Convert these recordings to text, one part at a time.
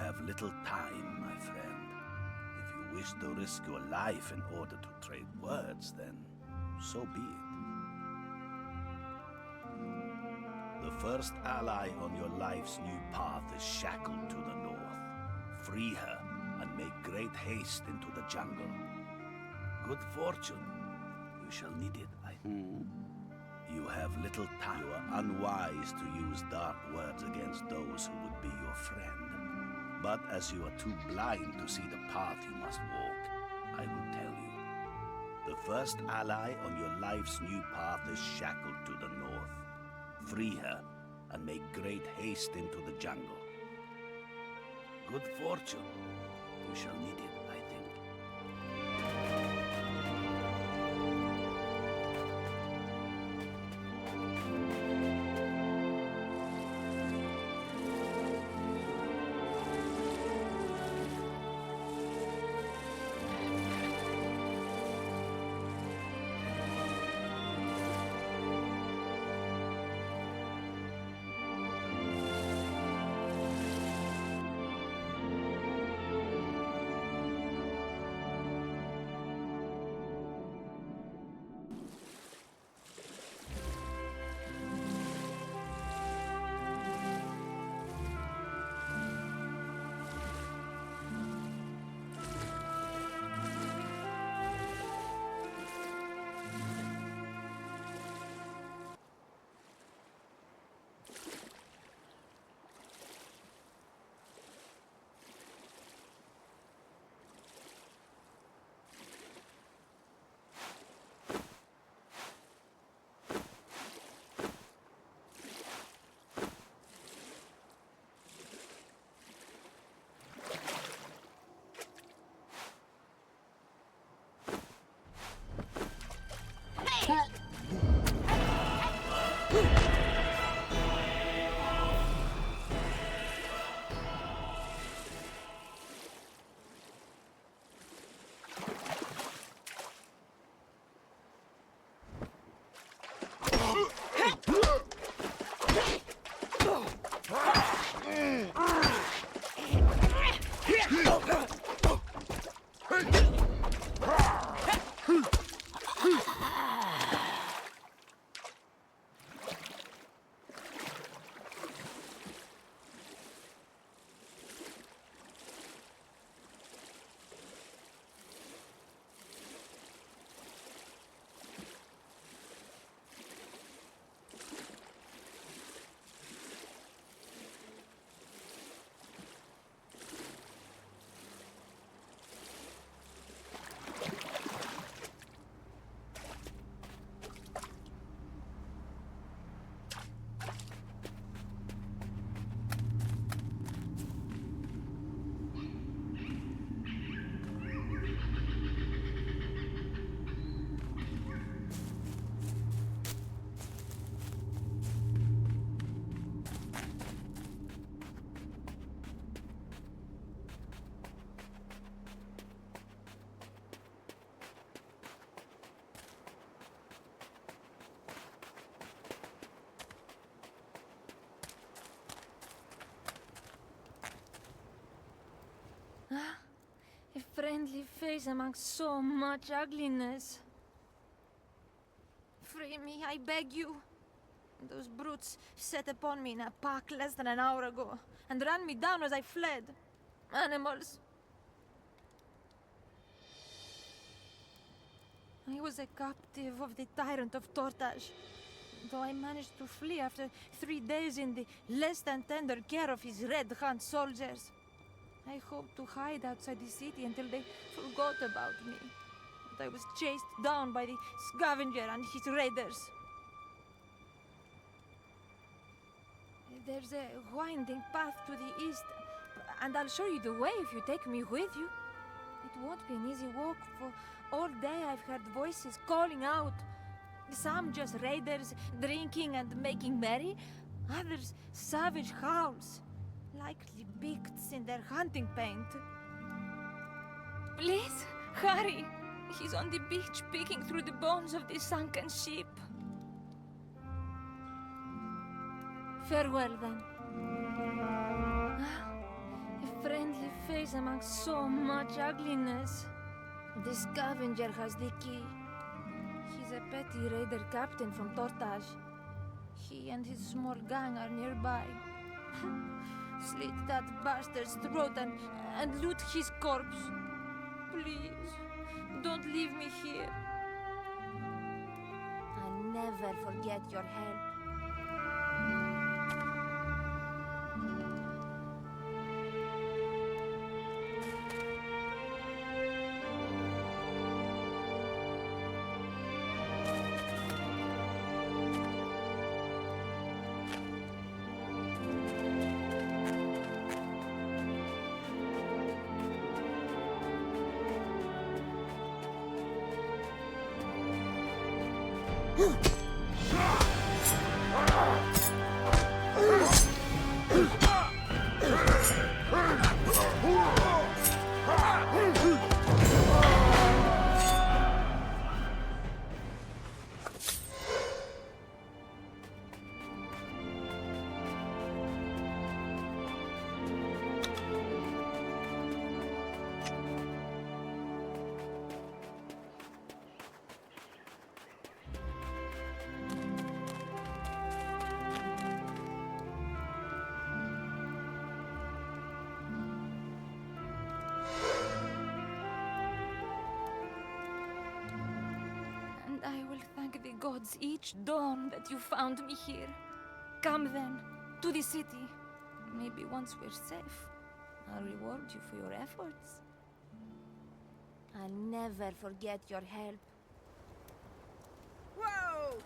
have little time, my friend. If you wish to risk your life in order to trade words, then so be it. The first ally on your life's new path is shackled to the north. Free her and make great haste into the jungle. Good fortune. You shall need it, I think. You have little time. You are unwise to use dark words against those who would be your friend. But as you are too blind to see the path you must walk, I will tell you. The first ally on your life's new path is shackled to the north. Free her and make great haste into the jungle. Good fortune. You shall need it, I think. A friendly face amongst so much ugliness. Free me, I beg you. Those brutes set upon me in a pack less than an hour ago, and ran me down as I fled. Animals. I was a captive of the tyrant of Tortage, though I managed to flee after 3 days in the less than tender care of his Red Hunt soldiers. I hoped to hide outside the city until they forgot about me. But I was chased down by the scavenger and his raiders. There's a winding path to the east, and I'll show you the way if you take me with you. It won't be an easy walk, for all day I've heard voices calling out. Some just raiders drinking and making merry, others savage howls, likely Picts in their hunting paint. Please, hurry! He's on the beach picking through the bones of the sunken ship. Farewell, then. A friendly face among so much ugliness. The scavenger has the key. He's a petty raider captain from Tortage. He and his small gang are nearby. Slit that bastard's throat and loot his corpse. Please, don't leave me here. I'll never forget your help. I will thank the gods each dawn that you found me here. Come then, to the city. Maybe once we're safe, I'll reward you for your efforts. I'll never forget your help. Whoa!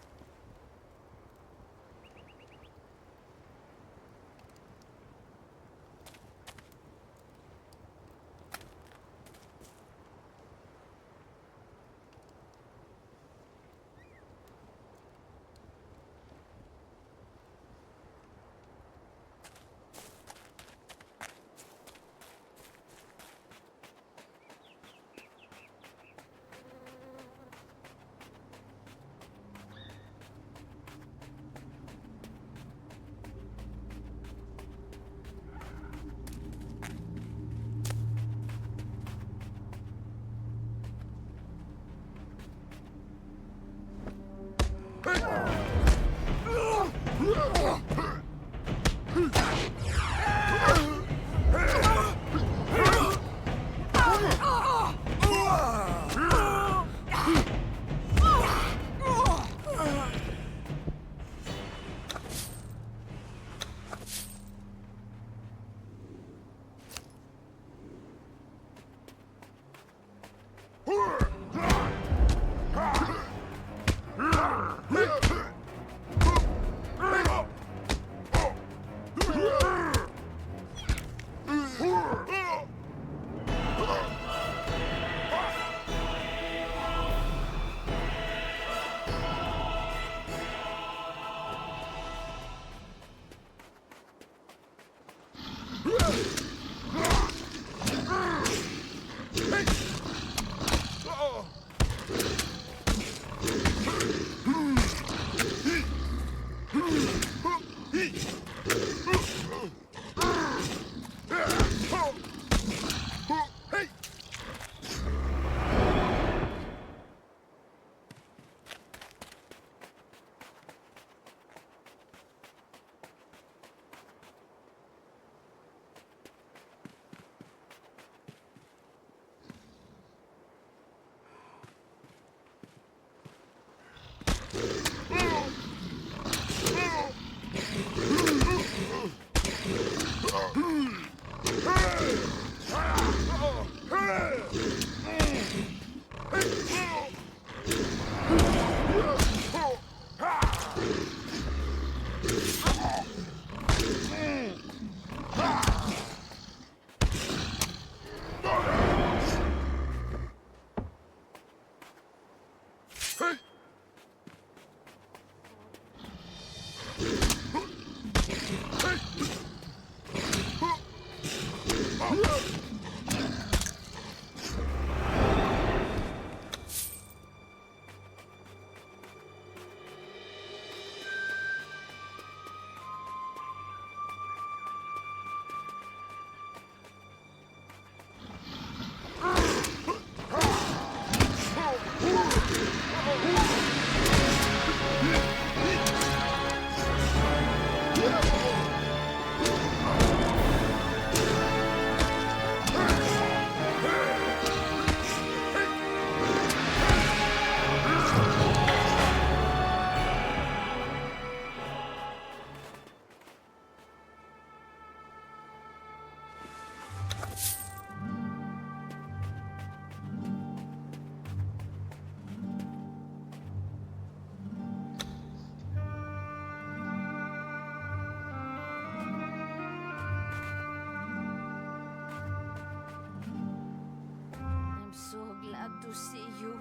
I'm so glad to see you.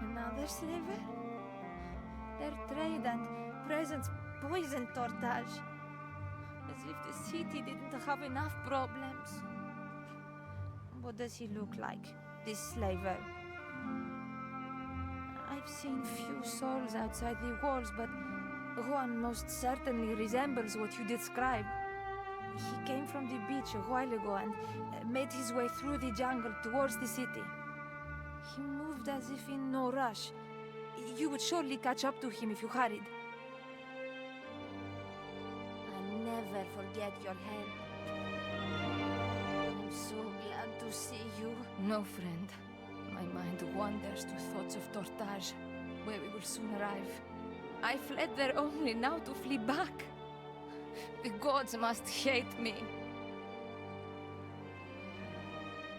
Another slaver? Their trade and presence poisoned Tortage. As if the city didn't have enough problems. What does he look like, this slaver? I've seen few souls outside the walls, but one most certainly resembles what you describe. He came from the beach a while ago and made his way through the jungle towards the city. He moved as if in no rush. You would surely catch up to him if you hurried. I'll never forget your help. I'm so glad to see you. No, friend. My mind wanders to thoughts of Tortage, where we will soon arrive. I fled there only now to flee back. The gods must hate me.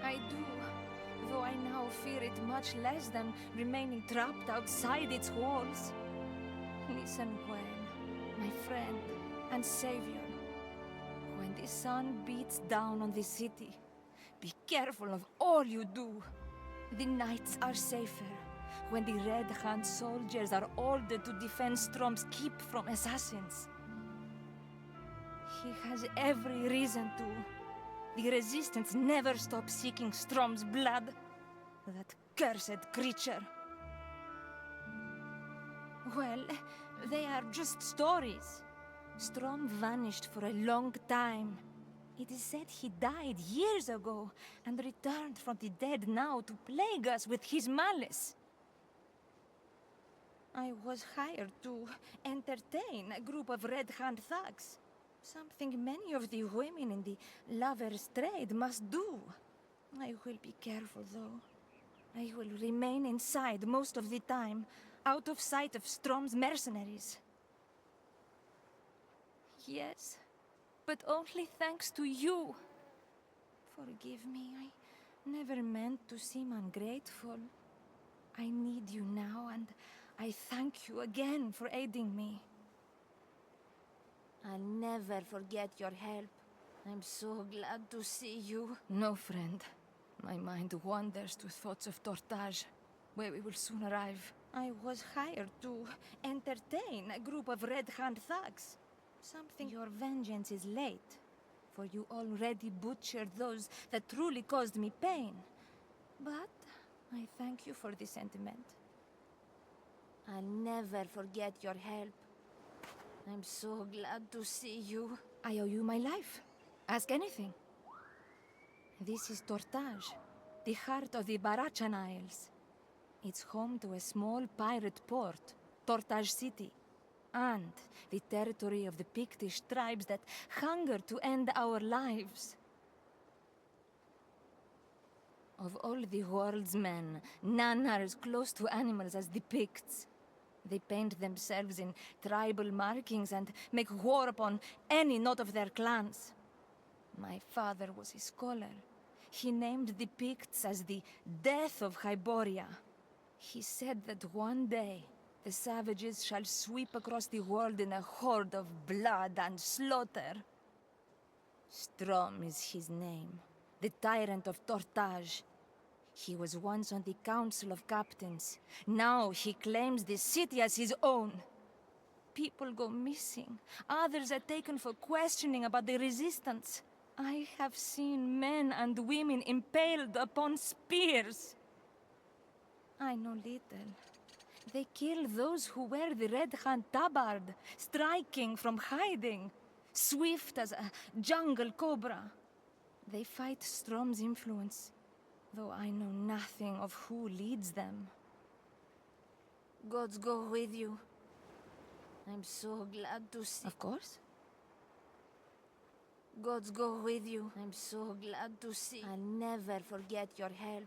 I do, though I now fear it much less than remaining trapped outside its walls. Listen well, my friend and savior. When the sun beats down on the city, be careful of all you do. The nights are safer when the Red Hand soldiers are ordered to defend Strom's keep from assassins. He has every reason to. The Resistance never stops seeking Strom's blood. That cursed creature. Well, they are just stories. Strom vanished for a long time. It is said he died years ago and returned from the dead now to plague us with his malice. I was hired to entertain a group of Red Hand thugs. Something many of the women in the lover's trade must do. I will be careful, though. I will remain inside most of the time, out of sight of Strom's mercenaries. Yes, but only thanks to you. Forgive me, I never meant to seem ungrateful. I need you now, and I thank you again for aiding me. I'll never forget your help. I'm so glad to see you. No, friend. My mind wanders to thoughts of Tortage, where we will soon arrive. I was hired to entertain a group of Red Hand thugs. Something. Your vengeance is late, for you already butchered those that truly caused me pain. But I thank you for the sentiment. I'll never forget your help. I'm so glad to see you. I owe you my life. Ask anything. This is Tortage, the heart of the Barachan Isles. It's home to a small pirate port, Tortage City, and the territory of the Pictish tribes that hunger to end our lives. Of all the world's men, none are as close to animals as the Picts. They paint themselves in tribal markings and make war upon any not of their clans. My father was a scholar. He named the Picts as the death of Hyboria. He said that one day the savages shall sweep across the world in a horde of blood and slaughter. Strom is his name, the tyrant of Tortage. He was once on the Council of Captains. Now he claims the city as his own. People go missing. Others are taken for questioning about the Resistance. I have seen men and women impaled upon spears. I know little. They kill those who wear the Red Hand tabard, striking from hiding, swift as a jungle cobra. They fight Strom's influence. though I know nothing of who leads them. Gods go with you. I'm so glad to see. Of course. Gods go with you. I'm so glad to see. I'll never forget your help.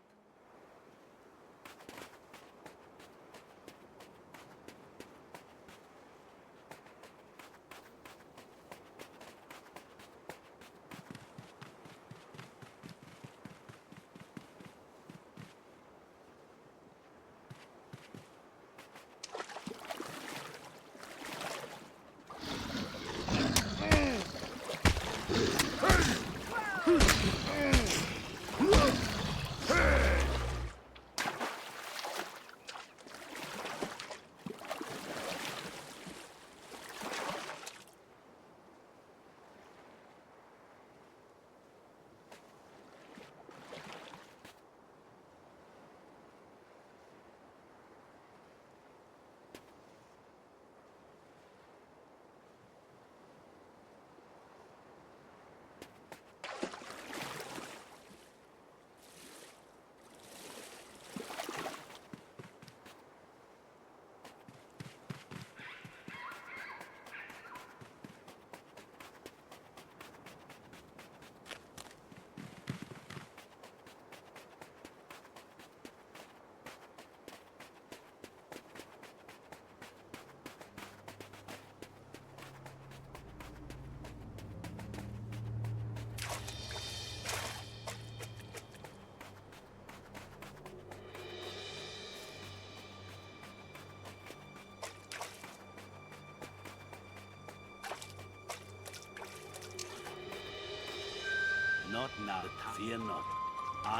Not now. Fear not.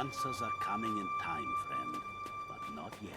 Answers are coming in time, friend. But not yet.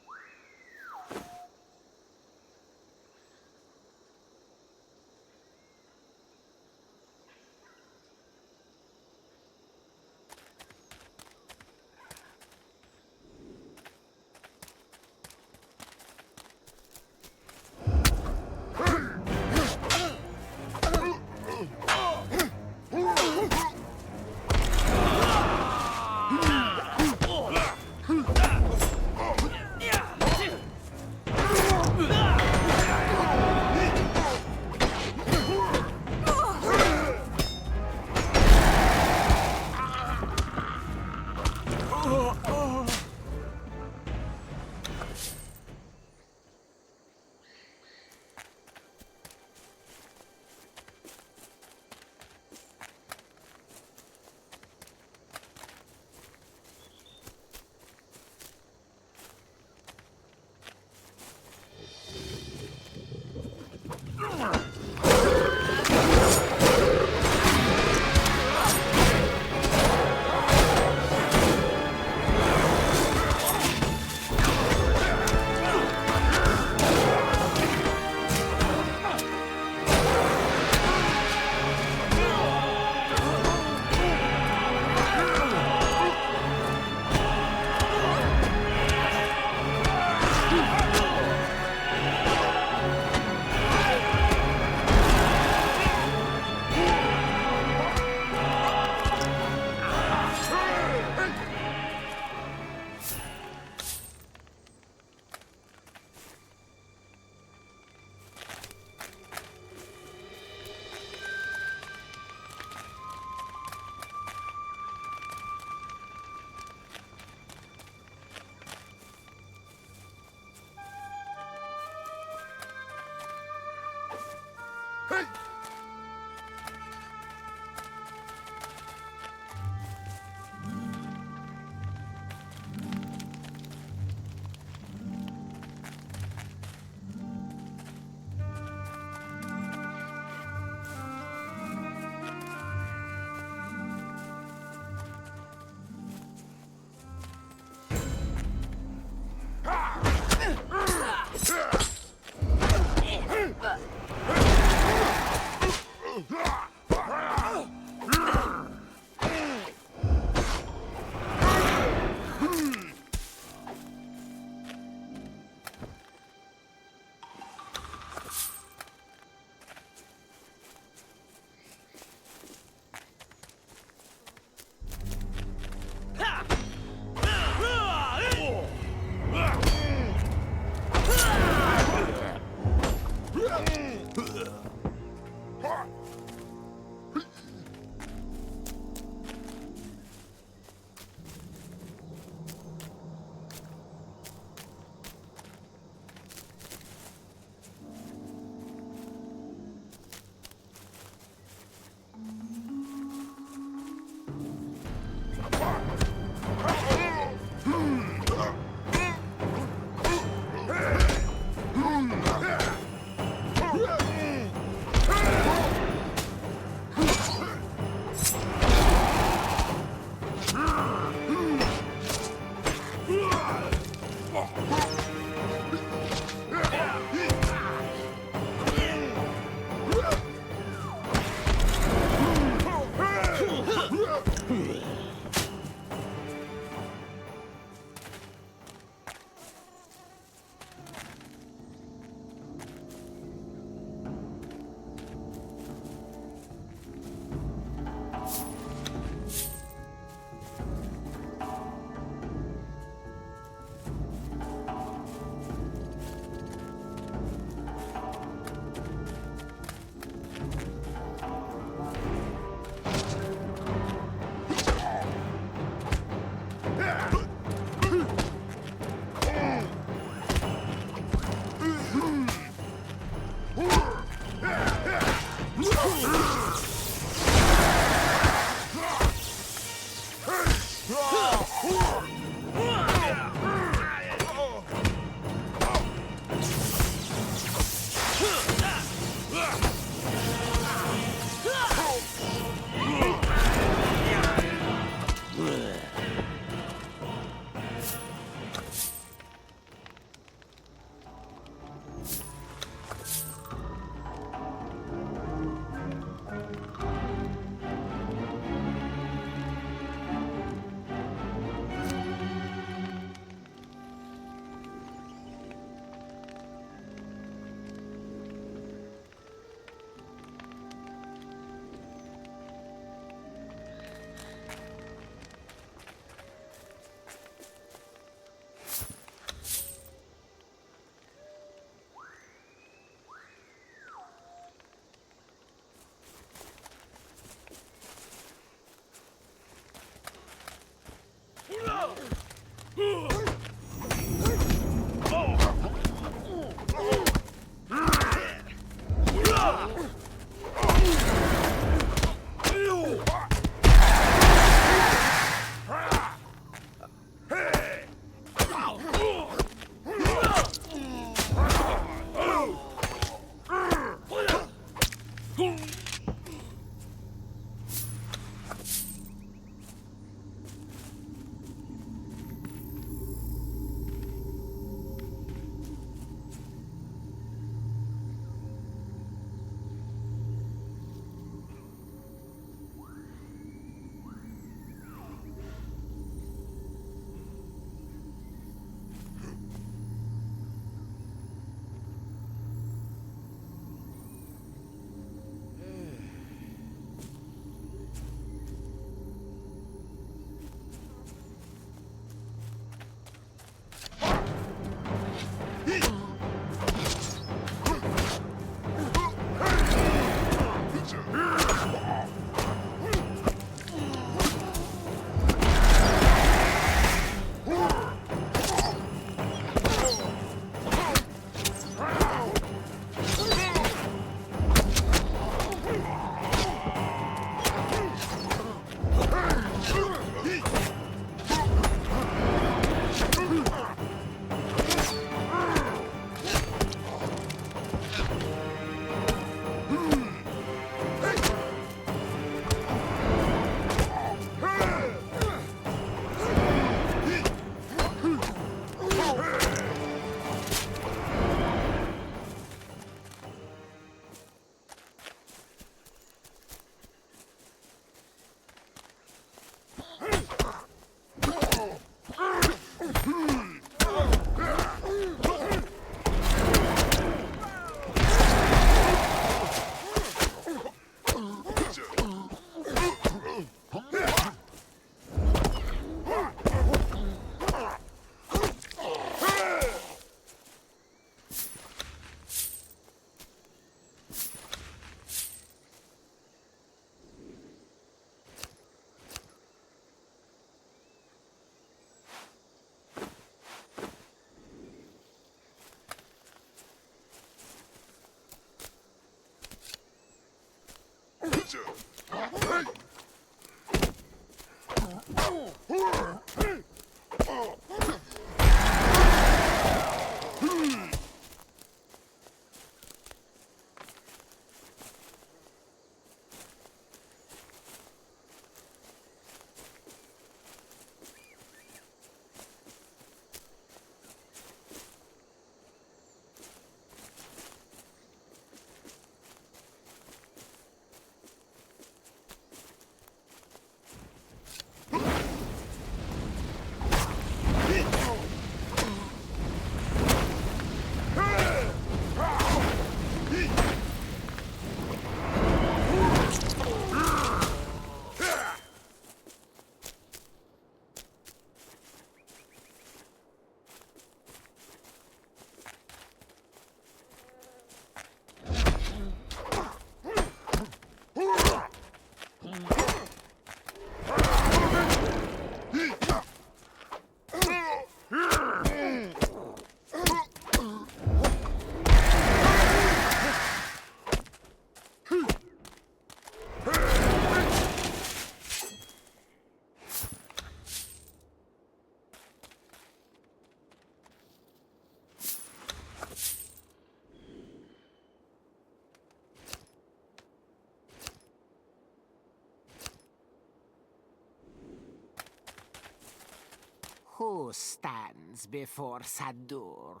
Who stands before Sadur?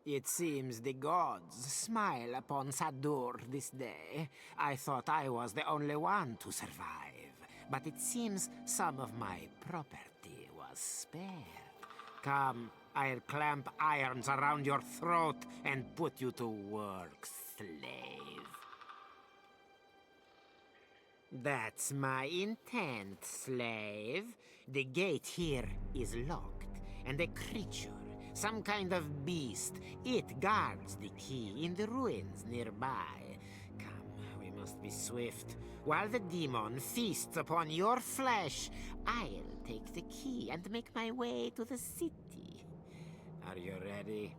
It seems the gods smile upon Sadur this day. I thought I was the only one to survive, but it seems some of my property was spared. Come, I'll clamp irons around your throat and put you to work, slave. That's my intent, slave. The gate here is locked, and a creature, some kind of beast, it guards the key in the ruins nearby. Come, we must be swift. While the demon feasts upon your flesh, I'll take the key and make my way to the city. Are you ready?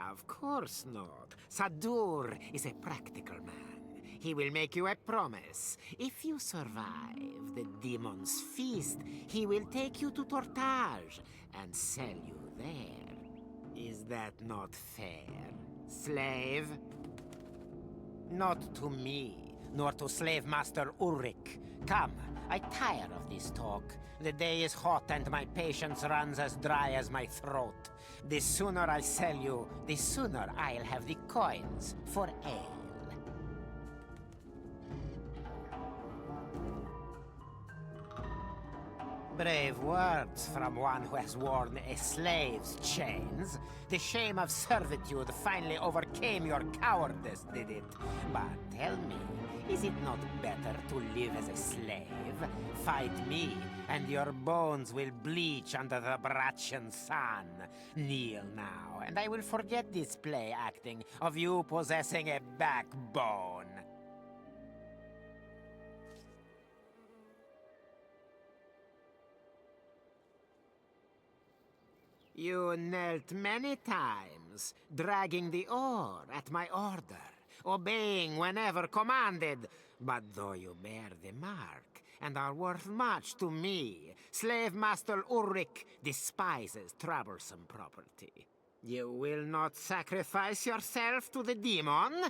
Of course not. Sadur is a practical man. He will make you a promise. If you survive the demon's feast, he will take you to Tortage and sell you there. Is that not fair, slave? Not to me, nor to slave master Ulrich. Come, I tire of this talk. The day is hot and my patience runs as dry as my throat. The sooner I sell you, the sooner I'll have the coins for ale. Brave words from one who has worn a slave's chains. The shame of servitude finally overcame your cowardice, did it? But tell me, is it not better to live as a slave? Fight me, and your bones will bleach under the Brachian sun. Kneel now, and I will forget this play acting of you possessing a backbone. You knelt many times, dragging the oar at my order, obeying whenever commanded. But though you bear the mark, and are worth much to me, Slave Master Ulrich despises troublesome property. You will not sacrifice yourself to the demon?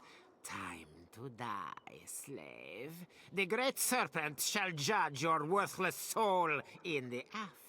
Time to die, slave. The great serpent shall judge your worthless soul in the afterlife.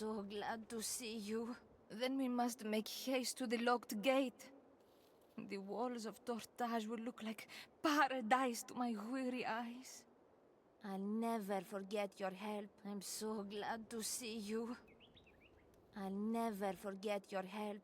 so glad to see you. Then we must make haste to the locked gate. The walls of Tortage will look like paradise to my weary eyes. I'll never forget your help. I'm so glad to see you. I'll never forget your help.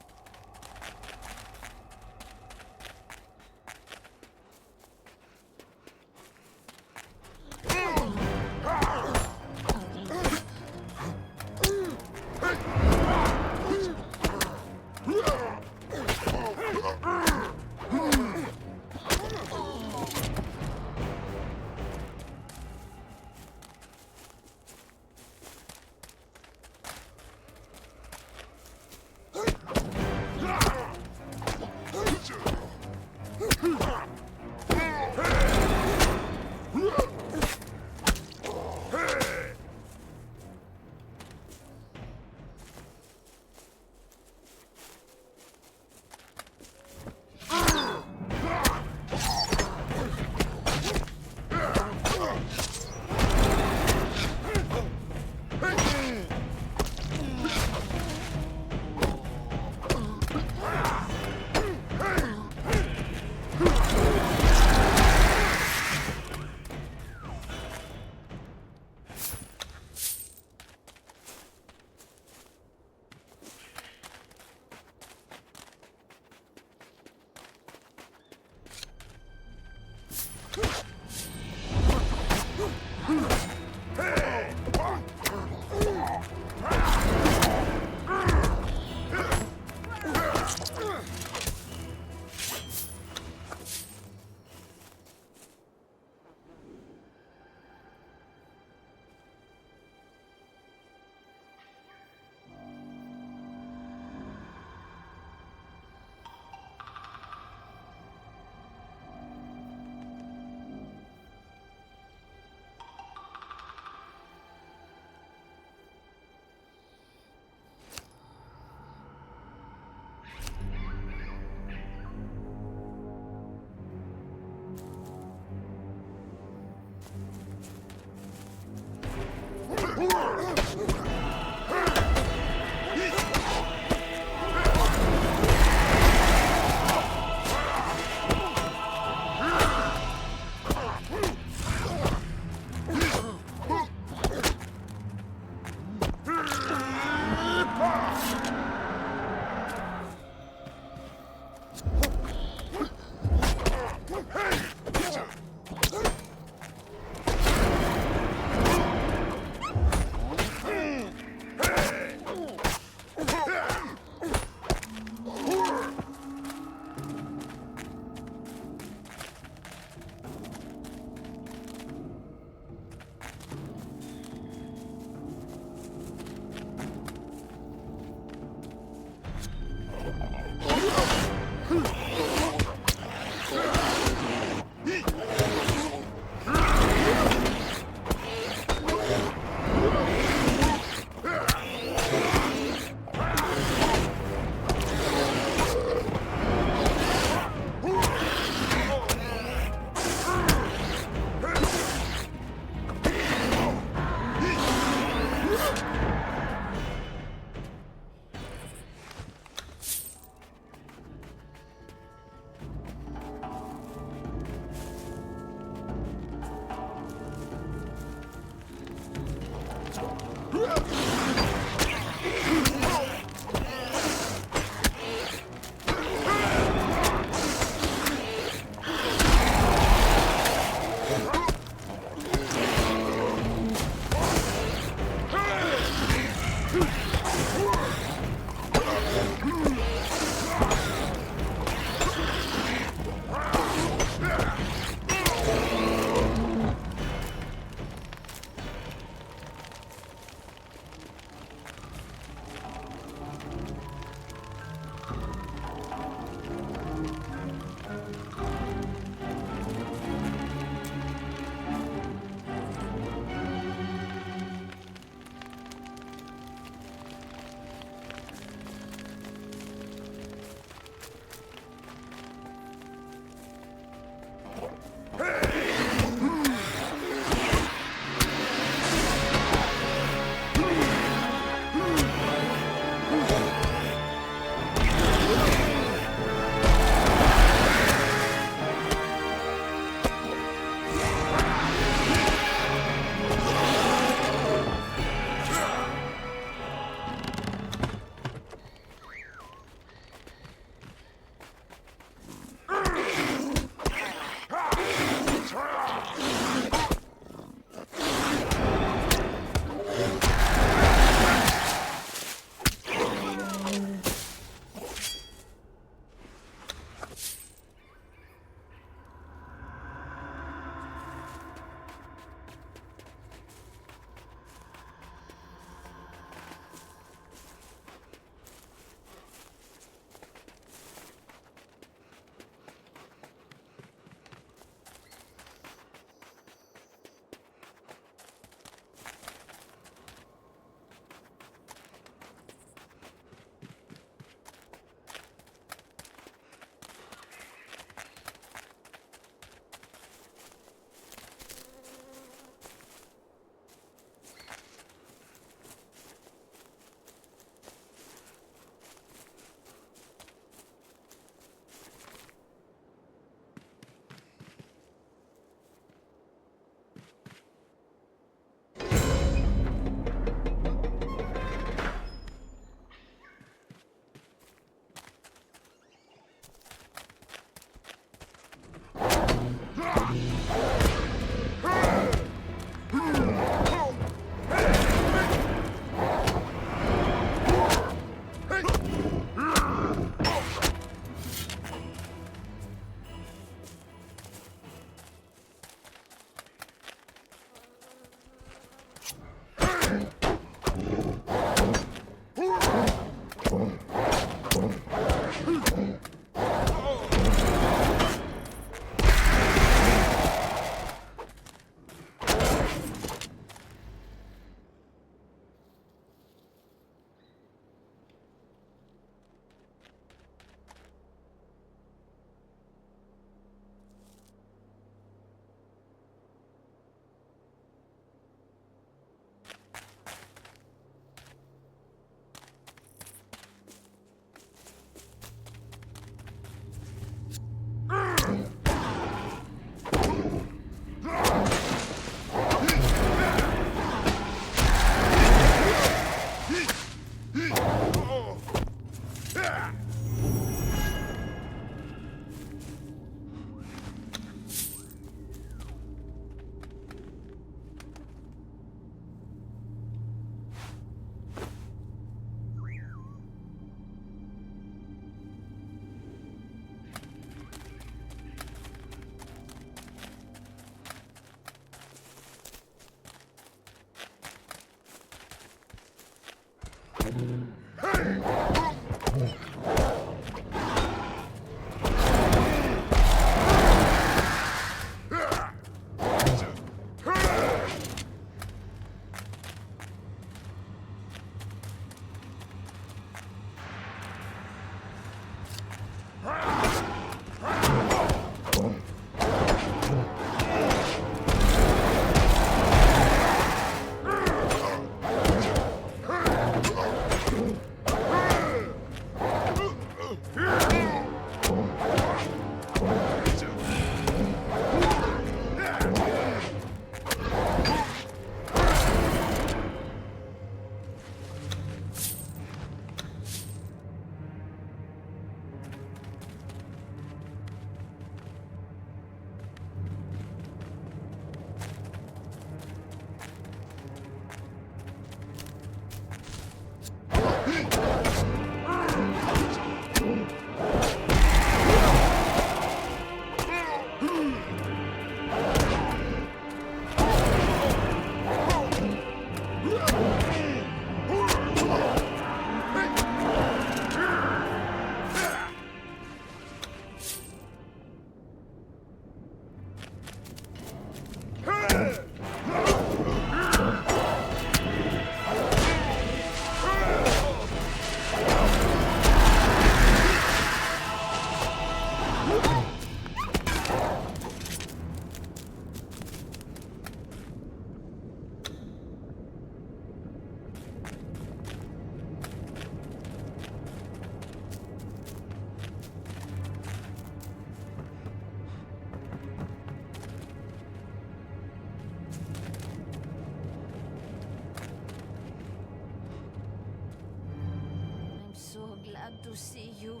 so glad to see you.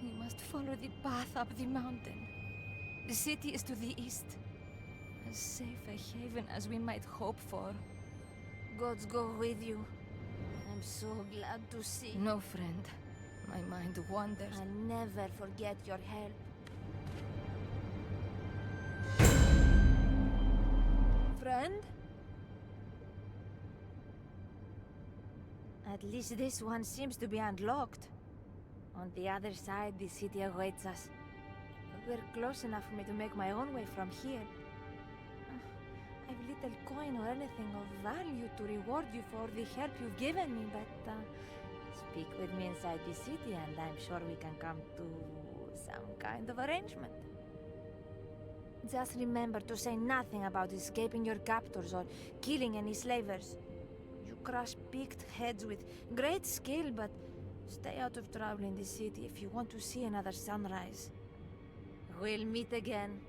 We must follow the path up the mountain. The city is to the east. As safe a haven as we might hope for. Gods go with you. I'm so glad to see. No, friend. My mind wanders. I'll never forget your help. Friend? At least this one seems to be unlocked. On the other side, the city awaits us. We're close enough for me to make my own way from here. I've little coin or anything of value to reward you for the help you've given me, but speak with me inside the city and I'm sure we can come to some kind of arrangement. Just remember to say nothing about escaping your captors or killing any slavers. You crush picked heads with great skill, but stay out of trouble in the city if you want to see another sunrise. We'll meet again.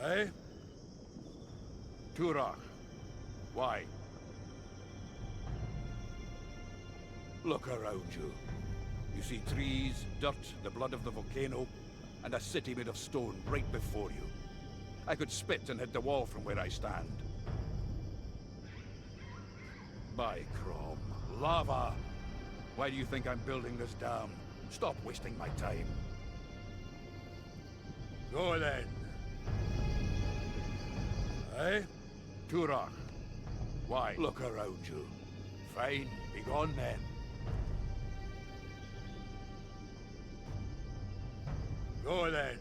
Eh? Turok. Why? Look around you. You see trees, dirt, the blood of the volcano, and a city made of stone right before you. I could spit and hit the wall from where I stand. By Crom, lava! Why do you think I'm building this dam? Stop wasting my time. Go then. Eh? Turok. Why? Look around you. Fine, be gone then. Go then.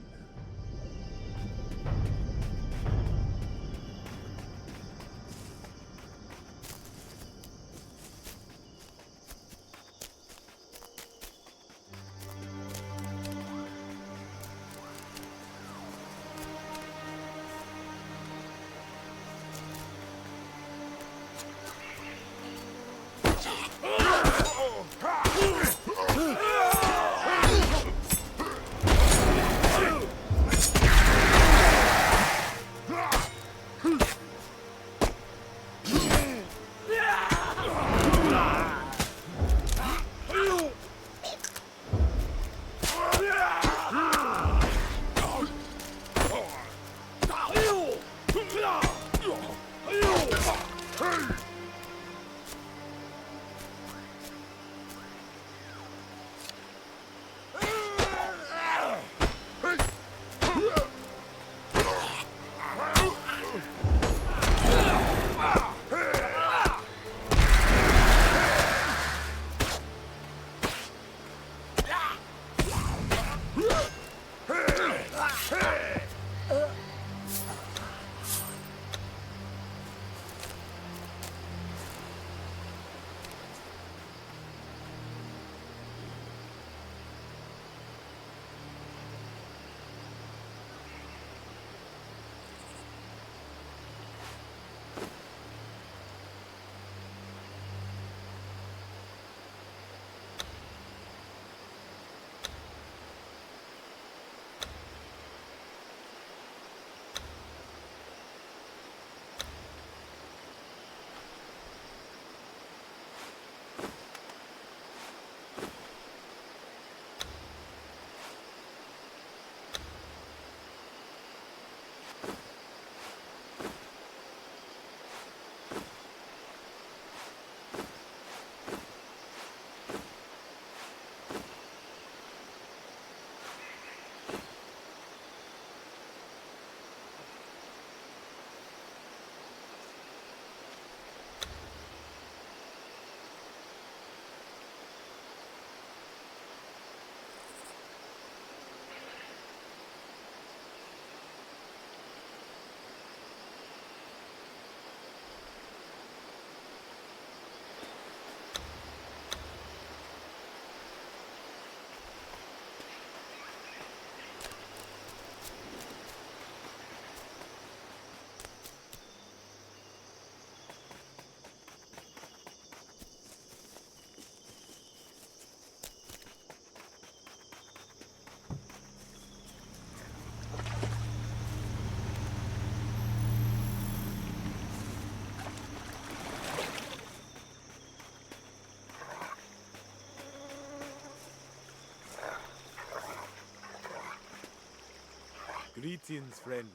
Greetings, friend.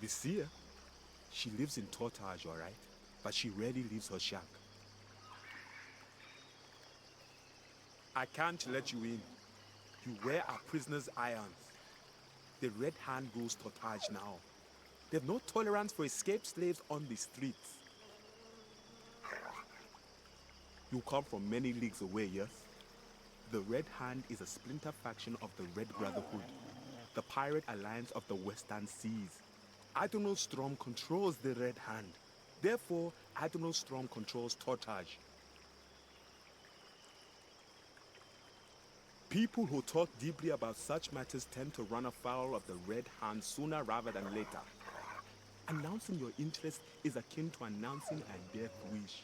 Vizier, she lives in Tortage, all right? But she rarely leaves her shack. I can't let you in. You wear our prisoners' irons. The Red Hand rules Tortage now. They've no tolerance for escaped slaves on the streets. You come from many leagues away, yes? The Red Hand is a splinter faction of the Red Brotherhood, the pirate alliance of the Western Seas. Admiral Storm controls the Red Hand. Therefore, Admiral Storm controls Tortage. People who talk deeply about such matters tend to run afoul of the Red Hand sooner rather than later. Announcing your interest is akin to announcing a death wish.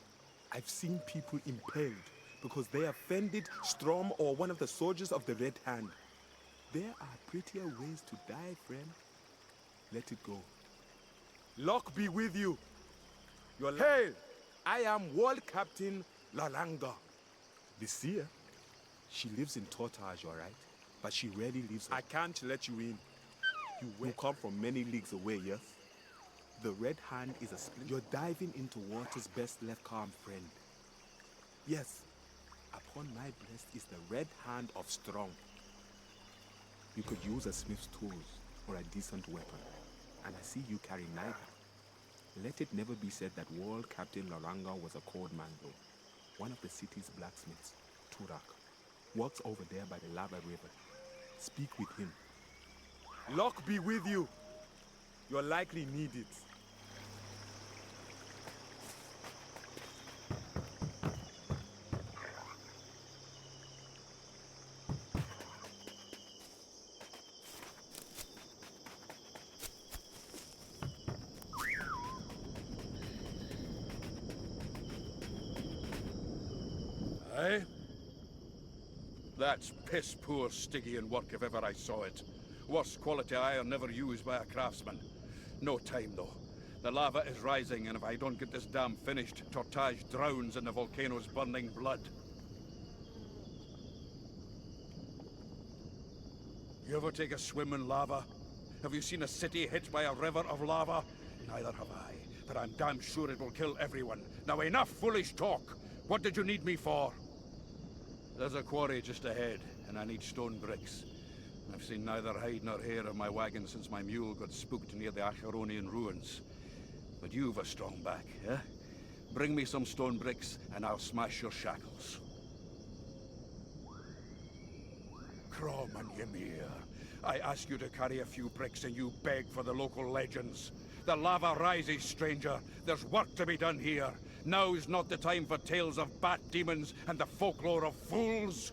I've seen people impaled because they offended Storm or one of the soldiers of the Red Hand. There are prettier ways to die, friend. Let it go. Luck be with you. Hail! I am World Captain Lalanga. The seer. She lives in Tortage, all right? But she rarely leaves her. I can't let you in. You come from many leagues away, yes? The Red Hand is a splinter. You're diving into waters best left calm, friend. Yes, upon my breast is the Red Hand of Strong. You could use a smith's tools or a decent weapon, and I see you carry neither. Let it never be said that World Captain Loranga was a cold man, though. One of the city's blacksmiths, Turak, works over there by the lava river. Speak with him. Luck be with you. You'll likely need it. Aye? That's piss-poor Stygian work if ever I saw it. Worst quality iron never used by a craftsman. No time, though. The lava is rising, and if I don't get this dam finished, Tortage drowns in the volcano's burning blood. You ever take a swim in lava? Have you seen a city hit by a river of lava? Neither have I, but I'm damn sure it will kill everyone. Now enough foolish talk! What did you need me for? There's a quarry just ahead, and I need stone bricks. I've seen neither hide nor hair of my wagon since my mule got spooked near the Acheronian ruins. But you've a strong back, eh? Bring me some stone bricks, and I'll smash your shackles. Crom and Ymir, I ask you to carry a few bricks and you beg for the local legends. The lava rises, stranger. There's work to be done here. Now's not the time for tales of bat demons and the folklore of fools.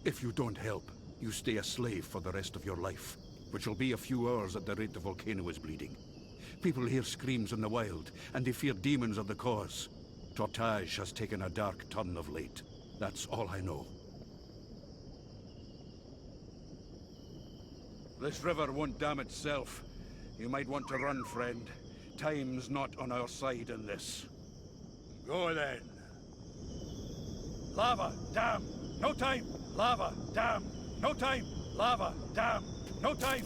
If you don't help, you stay a slave for the rest of your life, which will be a few hours at the rate the volcano is bleeding. People hear screams in the wild, and they fear demons are the cause. Tortage has taken a dark turn of late. That's all I know. This river won't dam itself. You might want to run, friend. Time's not on our side in this. Go then. Lava, dam, no time. Lava, dam, no time. Lava, dam, no time.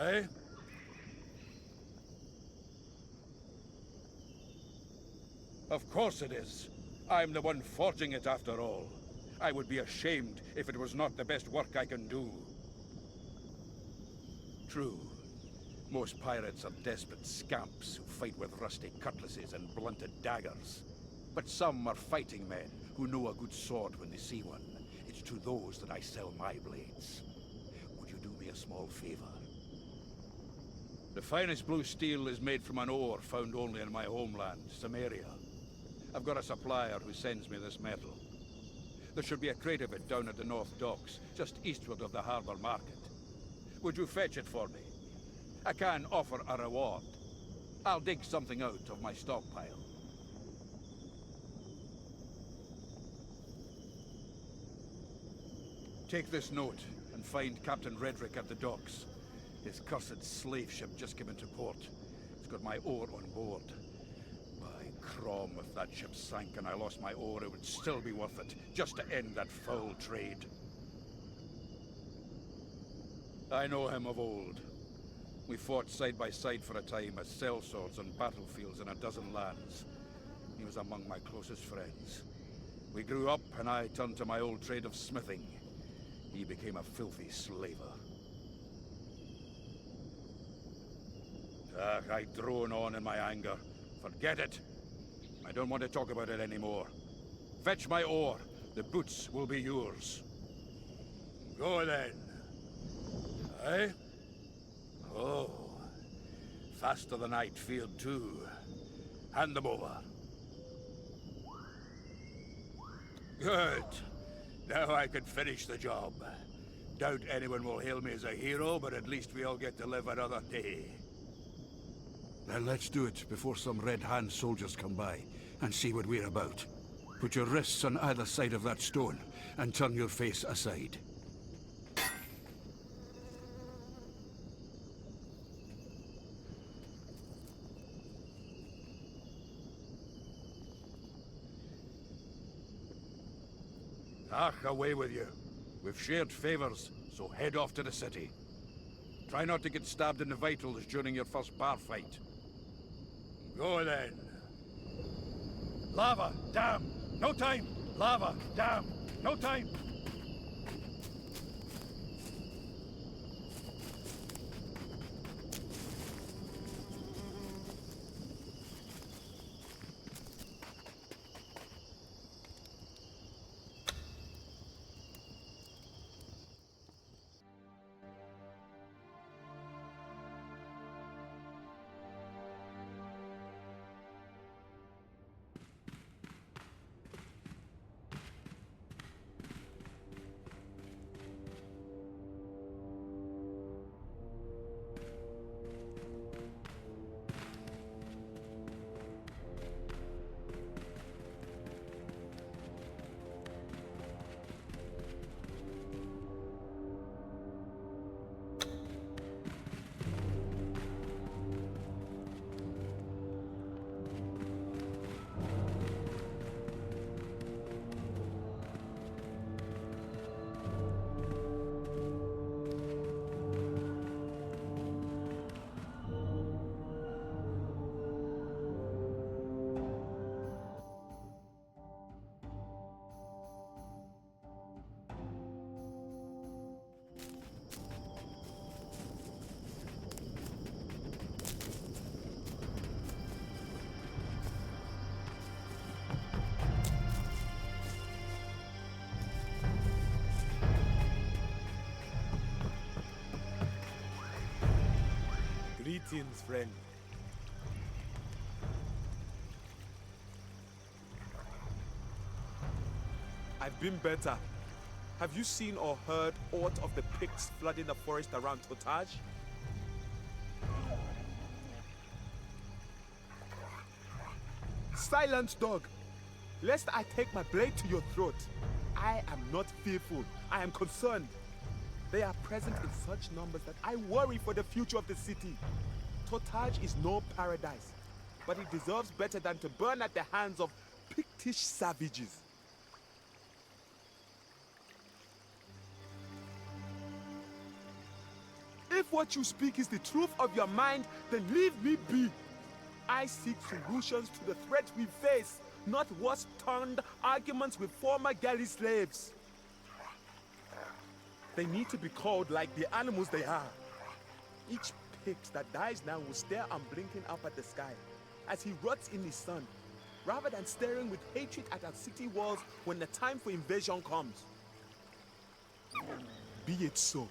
Eh? Of course it is. I'm the one forging it after all. I would be ashamed if it was not the best work I can do. True. Most pirates are desperate scamps who fight with rusty cutlasses and blunted daggers. But some are fighting men who know a good sword when they see one. It's to those that I sell my blades. Would you do me a small favor? The finest blue steel is made from an ore found only in my homeland, Samaria. I've got a supplier who sends me this metal. There should be a crate of it down at the North Docks, just eastward of the harbor market. Would you fetch it for me? I can offer a reward. I'll dig something out of my stockpile. Take this note and find Captain Redrick at the docks. His cursed slave ship just came into port. It's got my ore on board. By Crom, if that ship sank and I lost my ore, it would still be worth it, just to end that foul trade. I know him of old. We fought side by side for a time as sellswords on battlefields in a dozen lands. He was among my closest friends. We grew up and I turned to my old trade of smithing. He became a filthy slaver. I drone on in my anger. Forget it. I don't want to talk about it anymore. Fetch my ore. The boots will be yours. Go then. Eh? Oh. Faster than I'd feared too. Hand them over. Good. Now I can finish the job. Doubt anyone will hail me as a hero, but at least we all get to live another day. Then let's do it before some Red Hand soldiers come by and see what we're about. Put your wrists on either side of that stone and turn your face aside. Away with you. We've shared favors, so head off to the city. Try not to get stabbed in the vitals during your first bar fight. Go then. Lava, damn! No time! Lava, damn! No time! Greetings, friend. I've been better. Have you seen or heard aught of the Picts flooding the forest around Totaj? Silence, dog! Lest I take my blade to your throat. I am not fearful. I am concerned. They are present in such numbers that I worry for the future of the city. Totaj is no paradise, but it deserves better than to burn at the hands of Pictish savages. If what you speak is the truth of your mind, then leave me be. I seek solutions to the threat we face, not wasp-tongued arguments with former galley slaves. They need to be called like the animals they are. Each Pict that dies now will stare unblinking up at the sky as he rots in his sun, rather than staring with hatred at our city walls when the time for invasion comes. Be it so.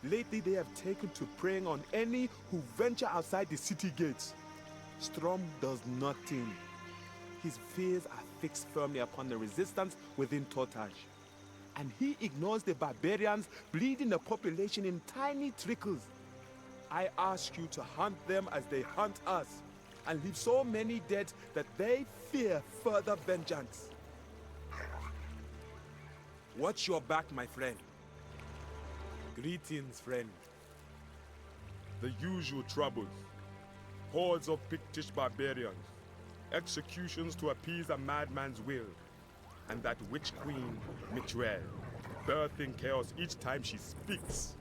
Lately they have taken to preying on any who venture outside the city gates. Strom does nothing. His fears are fixed firmly upon the resistance within Tortage. And he ignores the barbarians bleeding the population in tiny trickles. I ask you to hunt them as they hunt us, and leave so many dead that they fear further vengeance. Watch your back, my friend. Greetings, friend. The usual troubles. Hordes of Pictish barbarians. Executions to appease a madman's will. And that witch queen, Mithril, birthing chaos each time she speaks.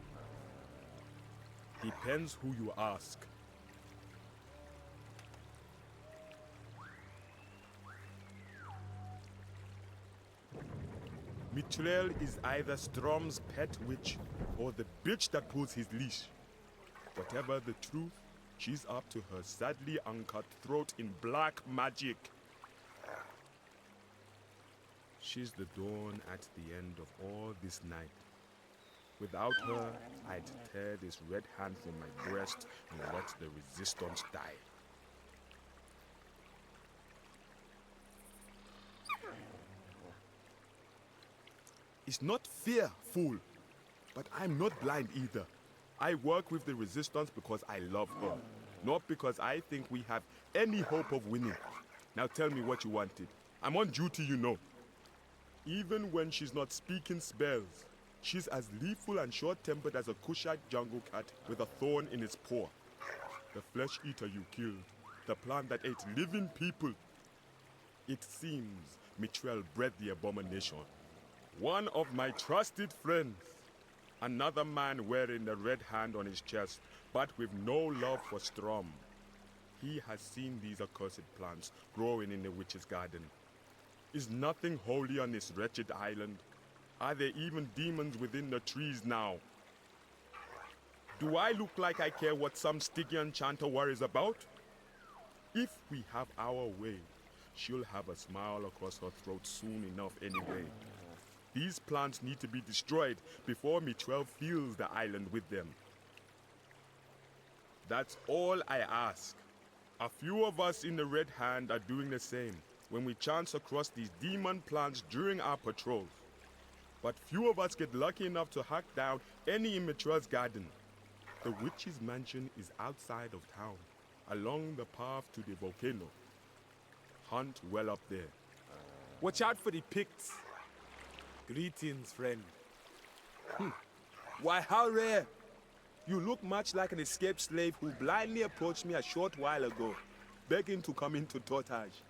Depends who you ask. Mithril is either Strom's pet witch or the bitch that pulls his leash. Whatever the truth, she's up to her sadly uncut throat in black magic. She's the dawn at the end of all this night. Without her, I'd tear this red hand from my breast and let the resistance die. It's not fear, fool. But I'm not blind either. I work with the resistance because I love her, not because I think we have any hope of winning. Now tell me what you wanted. I'm on duty, you know. Even when she's not speaking spells, she's as lethal and short-tempered as a Kushite jungle cat with a thorn in its paw. The flesh eater you killed, the plant that ate living people. It seems Mithril bred the abomination. One of my trusted friends. Another man wearing the red hand on his chest, but with no love for Strom. He has seen these accursed plants growing in the witch's garden. Is nothing holy on this wretched island? Are there even demons within the trees now? Do I look like I care what some Stygian chanter worries about? If we have our way, she'll have a smile across her throat soon enough anyway. These plants need to be destroyed before Mithril fills the island with them. That's all I ask. A few of us in the Red Hand are doing the same when we chance across these demon plants during our patrols. But few of us get lucky enough to hack down any in Mithril's garden. The witch's mansion is outside of town, along the path to the volcano. Hunt well up there. Watch out for the Picts. Greetings, friend. Why, how rare! You look much like an escaped slave who blindly approached me a short while ago, begging to come into Tortage.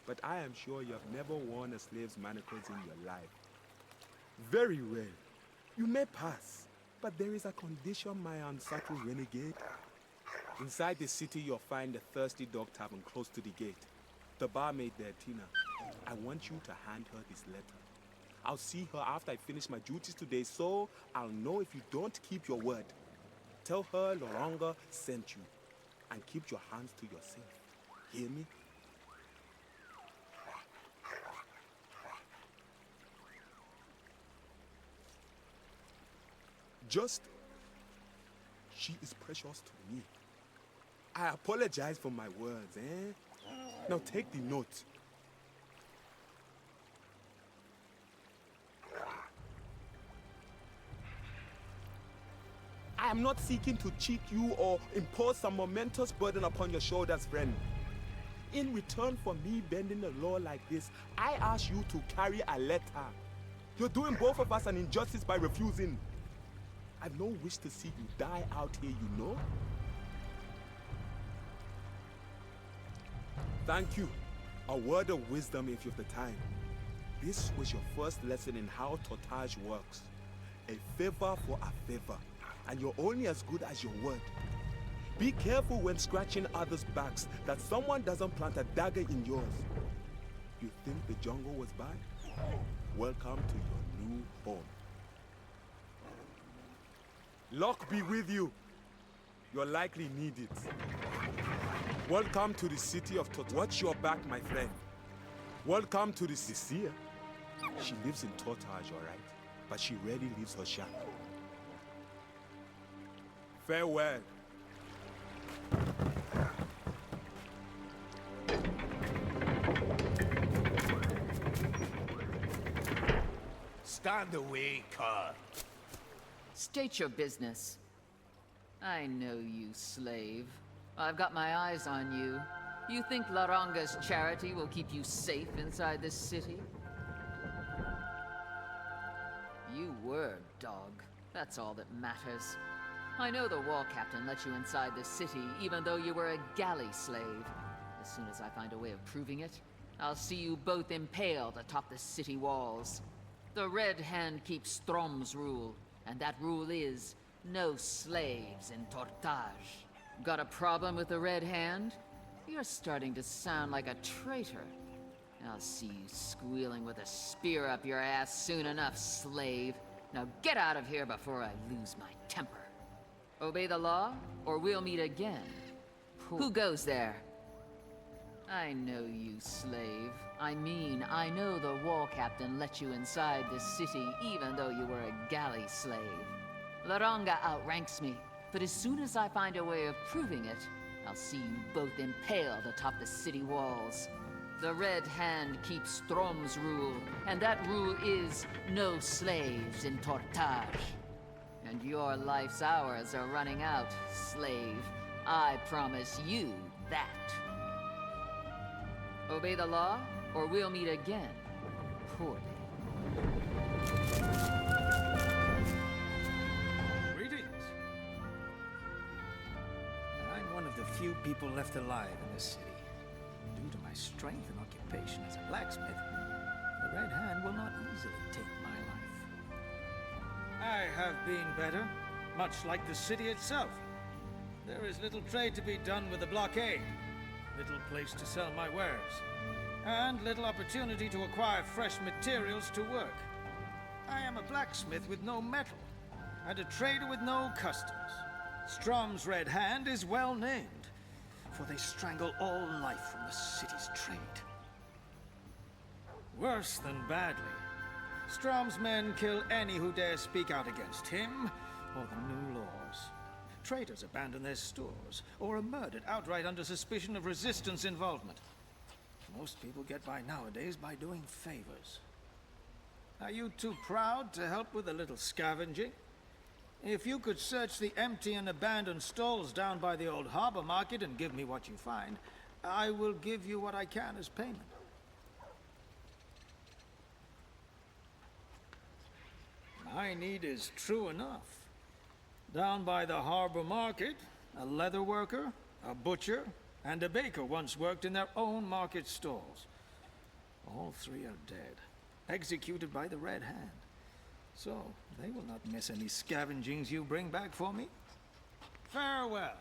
But I am sure you have never worn a slave's manacles in your life. Very well. You may pass, but there is a condition, my unsubtle renegade. Inside the city, you'll find the Thirsty Dog Tavern close to the gate. The barmaid there, Tina. I want you to hand her this letter. I'll see her after I finish my duties today, so I'll know if you don't keep your word. Tell her Loranga sent you, and keep your hands to yourself. Hear me? She is precious to me. I apologize for my words, eh? Now take the note. I am not seeking to cheat you or impose some momentous burden upon your shoulders, friend. In return for me bending the law like this, I ask you to carry a letter. You're doing both of us an injustice by refusing. I've no wish to see you die out here, you know? Thank you. A word of wisdom if you have the time. This was your first lesson in how Tortage works. A favor for a favor. and you're only as good as your word. Be careful when scratching others' backs that someone doesn't plant a dagger in yours. You think the jungle was bad? Welcome to your new home. Luck be with you. You'll likely need it. Welcome to the city of Tot. Watch your back, my friend. Welcome to the Sicily. She lives in Totage, all right? But she rarely leaves her shack. Farewell. Stand away, cur. State your business. I know you, slave. I've got my eyes on you. You think Laranga's charity will keep you safe inside this city? You were, dog. That's all that matters. I know the wall captain let you inside the city, even though you were a galley slave. As soon as I find a way of proving it, I'll see you both impaled atop the city walls. The Red Hand keeps Strom's rule, and that rule is no slaves in Tortage. Got a problem with the Red Hand? You're starting to sound like a traitor. I'll see you squealing with a spear up your ass soon enough, slave. Now get out of here before I lose my temper. Obey the law, or we'll meet again. Who goes there? I know you, slave. I mean, I know the wall captain let you inside the city even though you were a galley slave. Laranga outranks me, but as soon as I find a way of proving it, I'll see you both impaled atop the city walls. The Red Hand keeps Strom's rule, and that rule is no slaves in Tortage. And your life's hours are running out, slave. I promise you that. Obey the law, or we'll meet again. Poorly. Greetings. I'm one of the few people left alive in this city. Due to my strength and occupation as a blacksmith, the Red Hand will not easily take my life. I have been better, much like the city itself. There is little trade to be done with the blockade, little place to sell my wares, and little opportunity to acquire fresh materials to work. I am a blacksmith with no metal, and a trader with no customs. Strom's Red Hand is well named, for they strangle all life from the city's trade. Worse than badly. Strom's men kill any who dare speak out against him or the new laws. Traders abandon their stores or are murdered outright under suspicion of resistance involvement. Most people get by nowadays by doing favors. Are you too proud to help with a little scavenging? If you could search the empty and abandoned stalls down by the old harbor market and give me what you find, I will give you what I can as payment. My need is true enough. Down by the harbor market, a leather worker, a butcher, and a baker once worked in their own market stalls. All three are dead, executed by the Red Hand. So, they will not miss any scavengings you bring back for me. Farewell.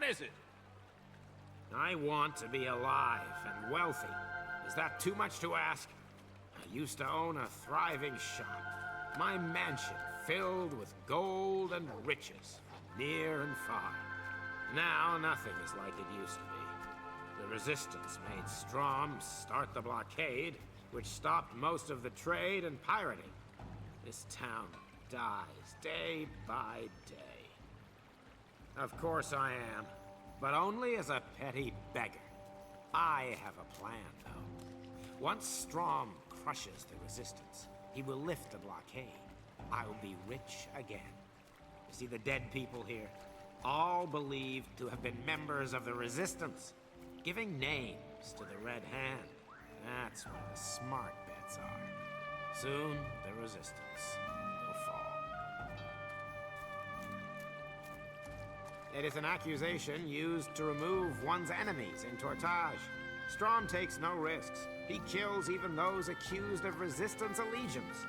is it? I want to be alive and wealthy. Is that too much to ask? I used to own a thriving shop. My mansion filled with gold and riches, near and far. Now nothing is like it used to be. The resistance made Strom start the blockade, which stopped most of the trade and pirating. This town dies day by day. Of course I am, but only as a petty beggar. I have a plan, though. Once Strom crushes the resistance, he will lift the blockade. I'll be rich again. You see the dead people here? All believed to have been members of the resistance, giving names to the Red Hand. That's where the smart bets are. Soon, the resistance will fall. It is an accusation used to remove one's enemies in Tortage. Strom takes no risks. He kills even those accused of resistance allegiance.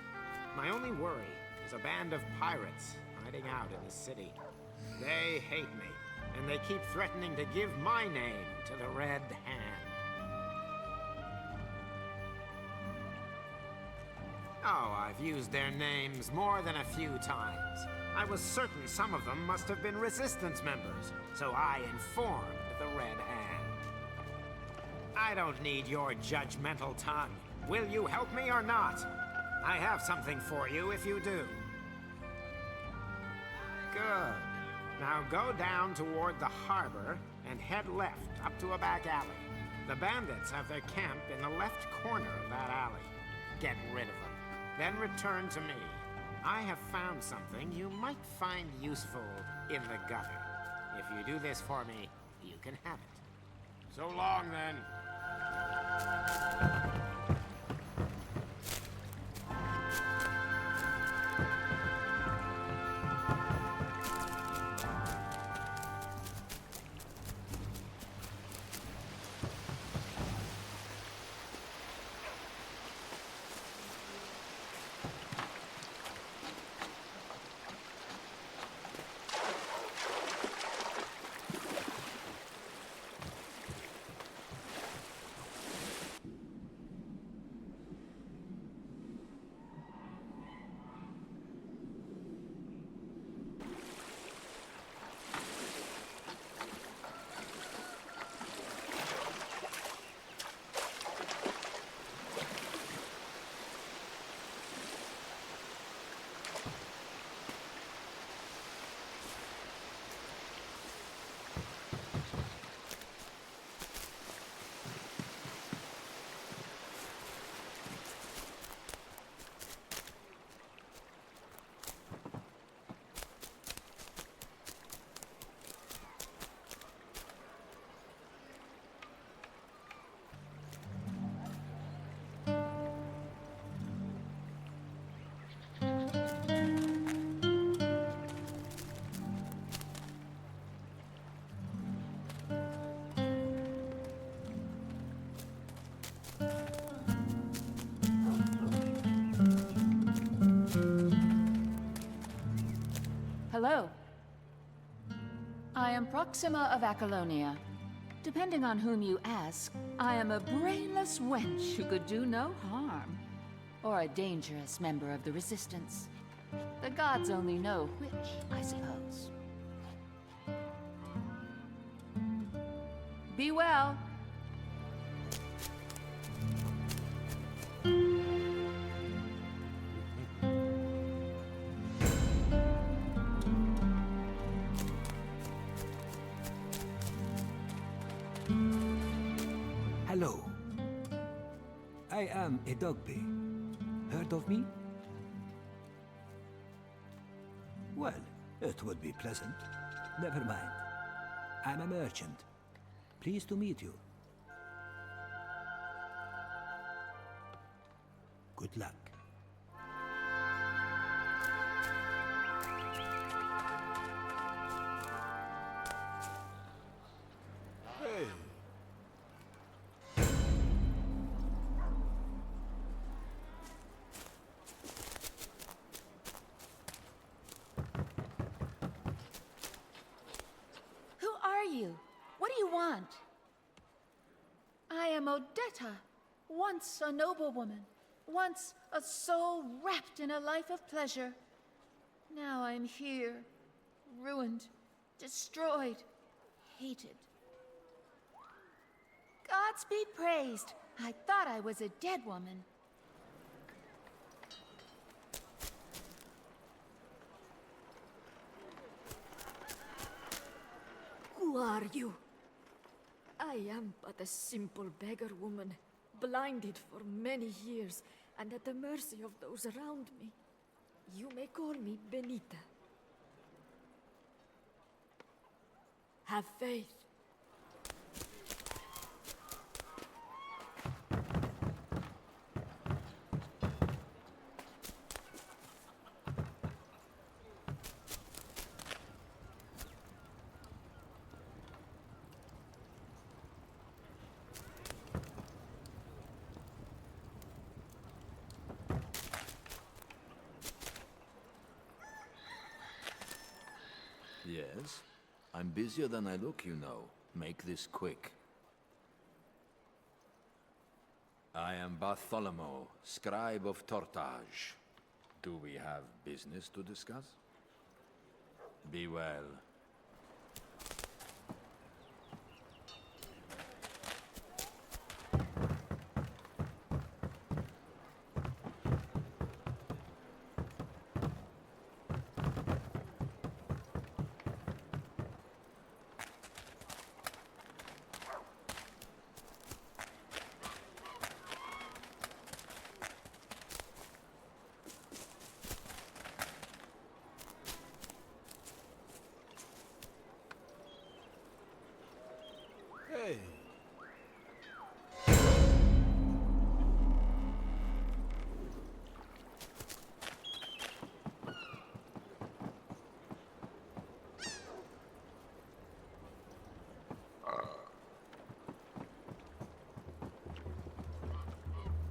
My only worry is a band of pirates hiding out in the city. They hate me, and they keep threatening to give my name to the Red Hand. Oh, I've used their names more than a few times. I was certain some of them must have been Resistance members, so I informed the Red Hand. I don't need your judgmental tongue. Will you help me or not? I have something for you if you do. Good. Now go down toward the harbor and head left up to a back alley. The bandits have their camp in the left corner of that alley. Get rid of them. Then return to me. I have found something you might find useful in the gutter. If you do this for me, you can have it. So long, then. Hello. I am Proxima of Acolonia. Depending on whom you ask, I am a brainless wench who could do no harm. Or a dangerous member of the Resistance. The gods only know which, I suppose. Be well. Hello. I am a Dogby. Heard of me? Well, it would be pleasant. Never mind. I'm a merchant. Pleased to meet you. Good luck. Hey. Who are you? Odetta, once a noblewoman, once a soul wrapped in a life of pleasure. Now I'm here, ruined, destroyed, hated. Gods be praised. I thought I was a dead woman. Who are you? I am but a simple beggar woman, blinded for many years and at the mercy of those around me. You may call me Benita. Have faith. Yes? I'm busier than I look, you know. Make this quick. I am Bartholomew, scribe of Tortage. Do we have business to discuss? Be well. Hey.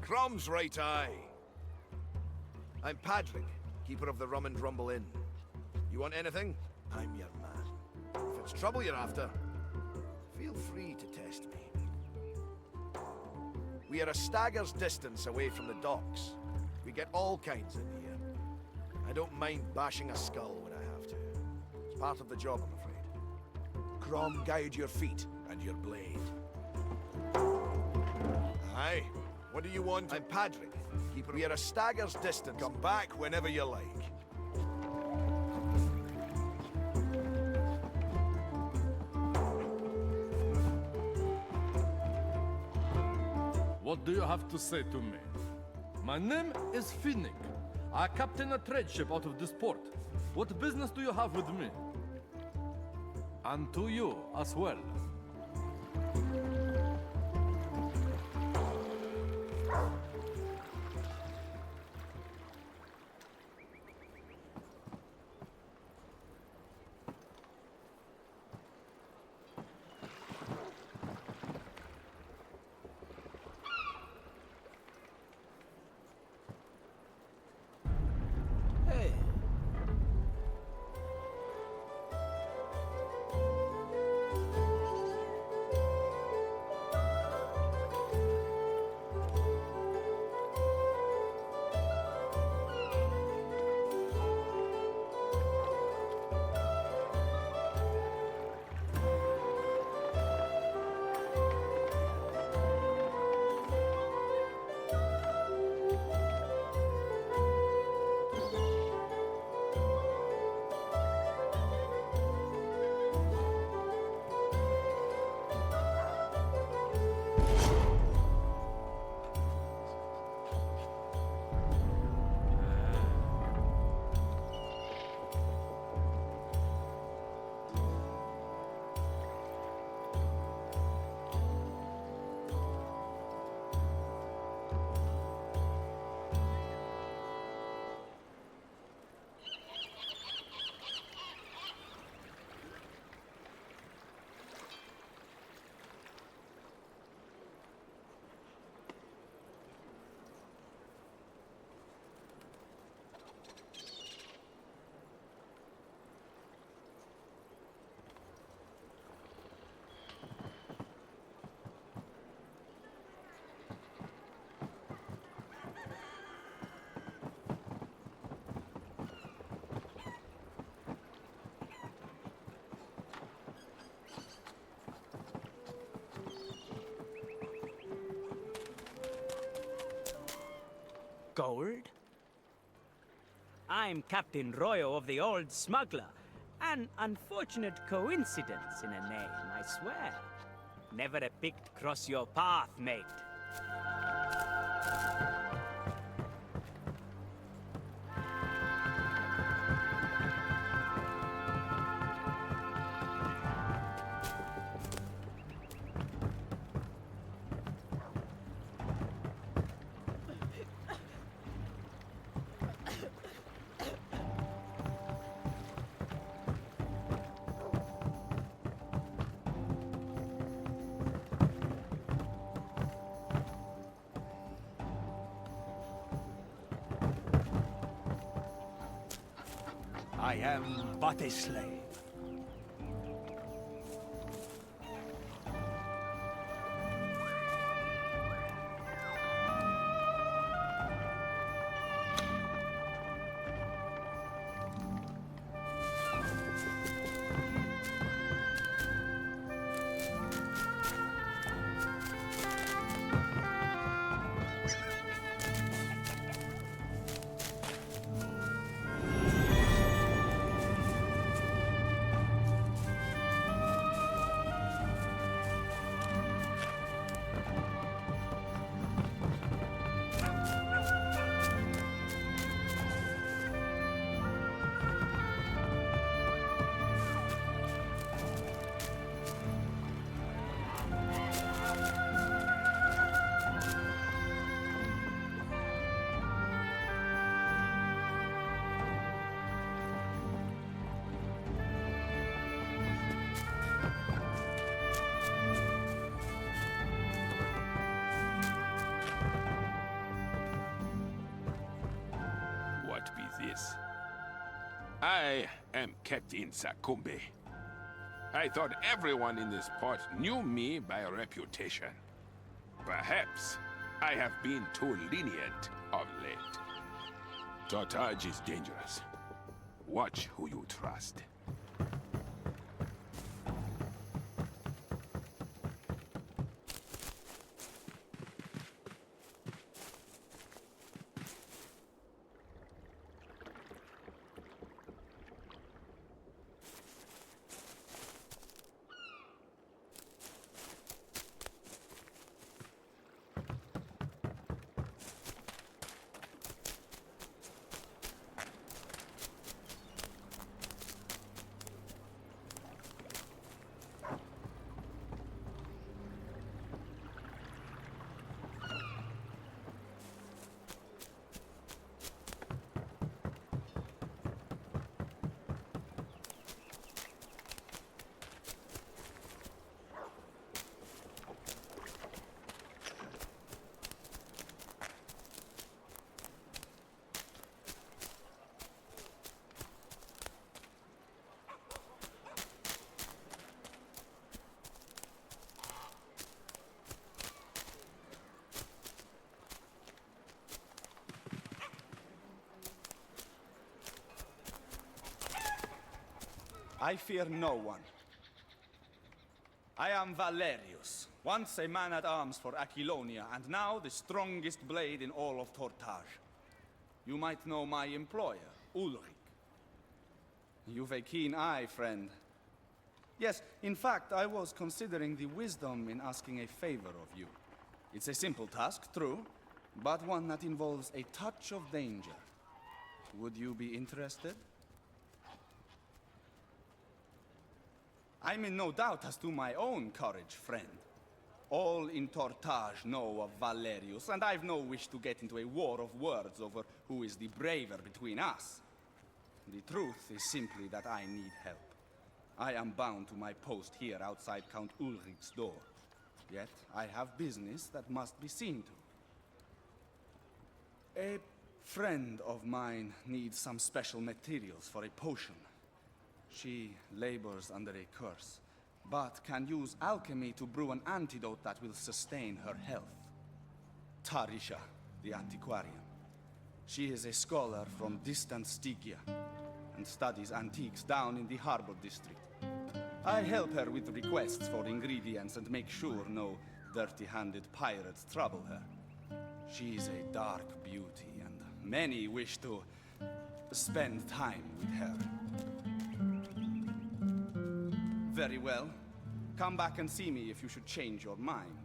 Crom's right eye. I'm Patrick, keeper of the Rum and Rumble Inn. You want anything? I'm your man. If it's trouble you're after, feel free to test me. We are a stagger's distance away from the docks. We get all kinds in here. I don't mind bashing a skull when I have to. It's part of the job, I'm afraid. Crom, guide your feet and your blade. Aye. What do you want? I'm Patrick. We are a stagger's distance. Come back whenever you like. What do you have to say to me? My name is Finnick. I captain a trade ship out of this port. What business do you have with me? And to you as well. Hey. Gold? I'm Captain Royo of the Old Smuggler. An unfortunate coincidence in a name, I swear. Never a picked cross your path, mate. I am but a slave. What be this? I am Captain Sakumbe. I thought everyone in this port knew me by reputation. Perhaps I have been too lenient of late. Tortage is dangerous. Watch who you trust. I fear no one. I am Valerius, once a man-at-arms for Aquilonia, and now the strongest blade in all of Tortage. You might know my employer, Ulrich. You've a keen eye, friend. Yes, in fact, I was considering the wisdom in asking a favor of you. It's a simple task, true, but one that involves a touch of danger. Would you be interested? I'm in no doubt as to my own courage, friend. All in Tortage know of Valerius, and I've no wish to get into a war of words over who is the braver between us. The truth is simply that I need help. I am bound to my post here outside Count Ulrich's door. Yet, I have business that must be seen to. A friend of mine needs some special materials for a potion. She labors under a curse, but can use alchemy to brew an antidote that will sustain her health. Tarisha, the antiquarian. She is a scholar from distant Stygia, and studies antiques down in the harbor district. I help her with requests for ingredients and make sure no dirty-handed pirates trouble her. She is a dark beauty, and Many wish to spend time with her. Very well. Come back and see me if you should change your mind.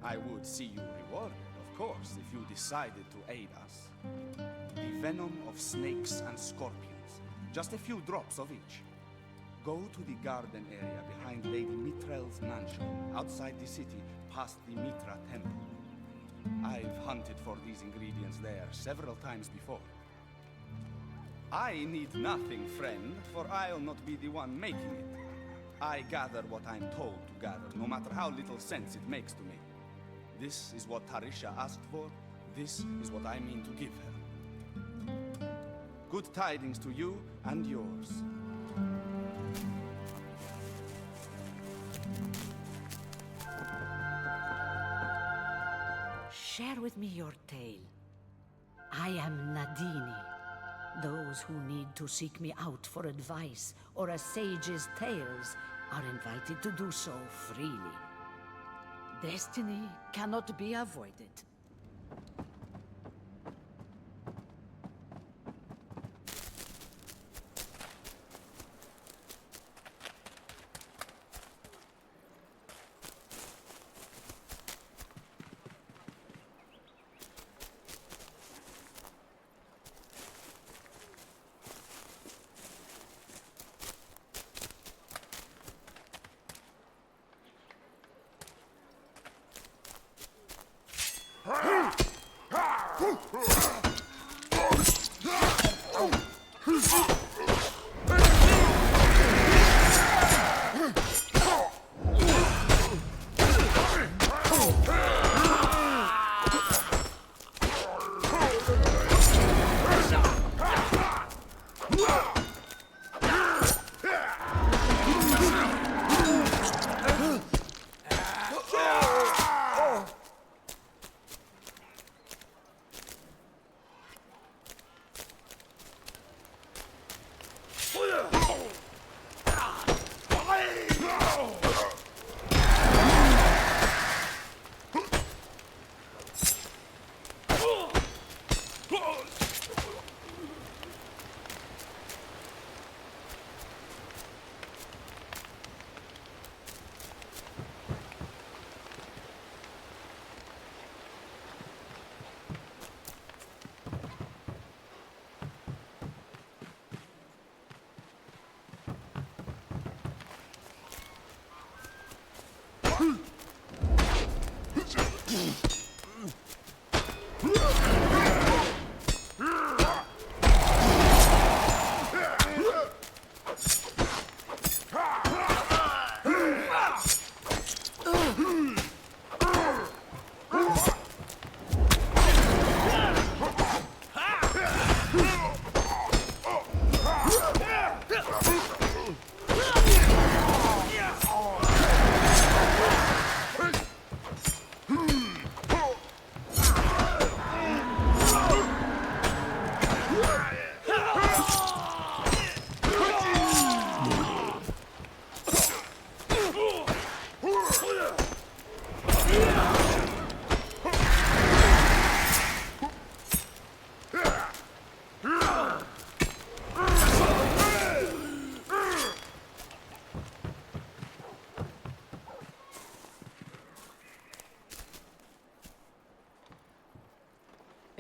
I would see you rewarded, of course, if you decided to aid us. The venom of snakes and scorpions. Just a few drops of each. Go to the garden area behind Lady Mitrel's mansion, outside the city, past the Mitra temple. I've hunted for these ingredients there several times before. I need nothing, friend, for I'll not be the one making it. I gather what I'm told to gather, no matter how little sense it makes to me. This is what Tarisha asked for. This is what I mean to give her. Good tidings to you and yours. Share with me your tale. I am Nadini. Those who need to seek me out for advice or a sage's tales are invited to do so freely. Destiny cannot be avoided.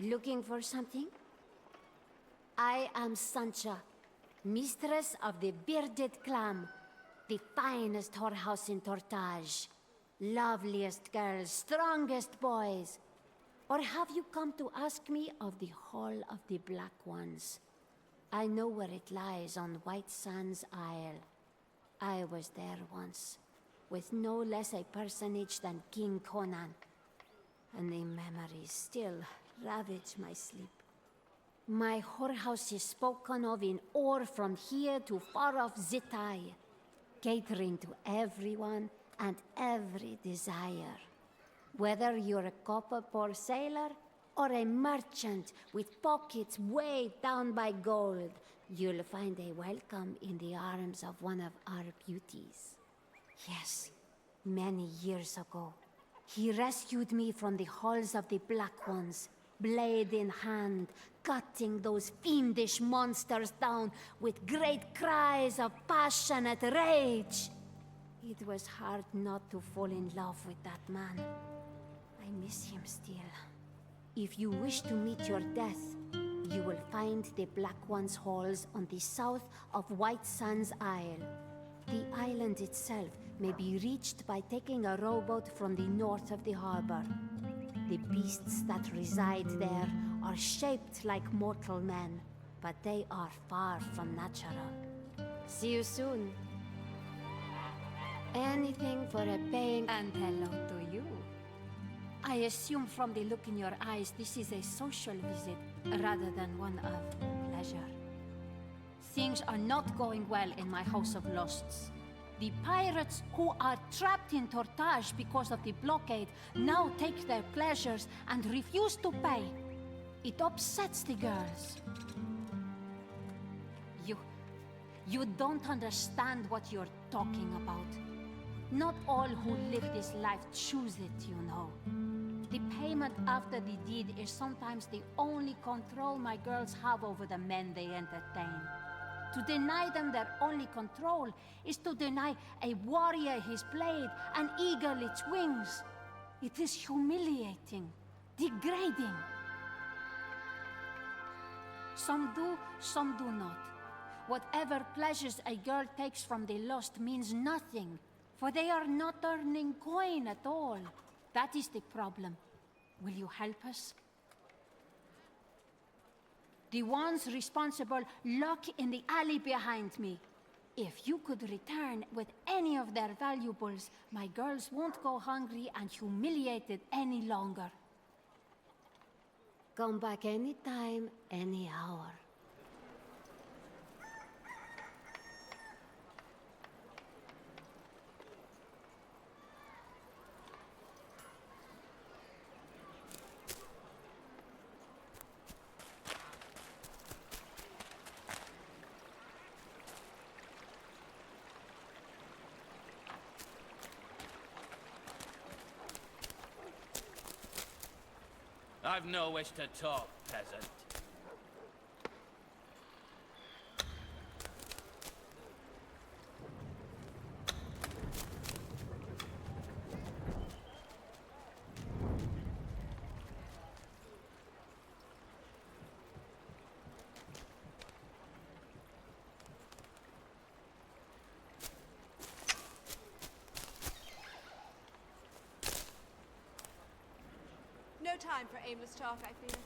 Looking for something? I am Sancha, mistress of the Bearded Clam, the finest whorehouse in Tortage. Loveliest girls, strongest boys. Or have you come to ask me of the Hall of the Black Ones? I know where it lies on White Sands Isle. I was there once, with no less a personage than King Conan. And the memories still ravage my sleep. My whorehouse is spoken of in ore from here to far off Zitai, catering to everyone and every desire. Whether you're a copper-poor sailor or a merchant with pockets weighed down by gold, you'll find a welcome in the arms of one of our beauties. Yes, many years ago, he rescued me from the halls of the Black Ones blade in hand, cutting those fiendish monsters down with great cries of passionate rage. It was hard not to fall in love with that man. I miss him still. If you wish to meet your death, you will find the Black One's halls on the south of White Sands Isle. The island itself may be reached by taking a rowboat from the north of the harbor. The beasts that reside there are shaped like mortal men, but they are far from natural. See you soon. Anything for a paying and hello to you. I assume from the look in your eyes this is a social visit rather than one of pleasure. Things are not going well in my House of Lusts. The pirates who are trapped in Tortage because of the blockade now take their pleasures and refuse to pay. It upsets the girls. You don't understand what you're talking about. Not all who live this life choose it, you know. The payment after the deed is sometimes the only control my girls have over the men they entertain. To deny them their only control is to deny a warrior his blade, an eagle its wings. It is humiliating, degrading. Some do, some do not. Whatever pleasures a girl takes from the lust means nothing, for they are not earning coin at all. That is the problem. Will you help us? The ones responsible lock in the alley behind me. If you could return with any of their valuables, my girls won't go hungry and humiliated any longer. Come back anytime, any hour. I've no wish to talk, peasant. No time for aimless talk, I fear.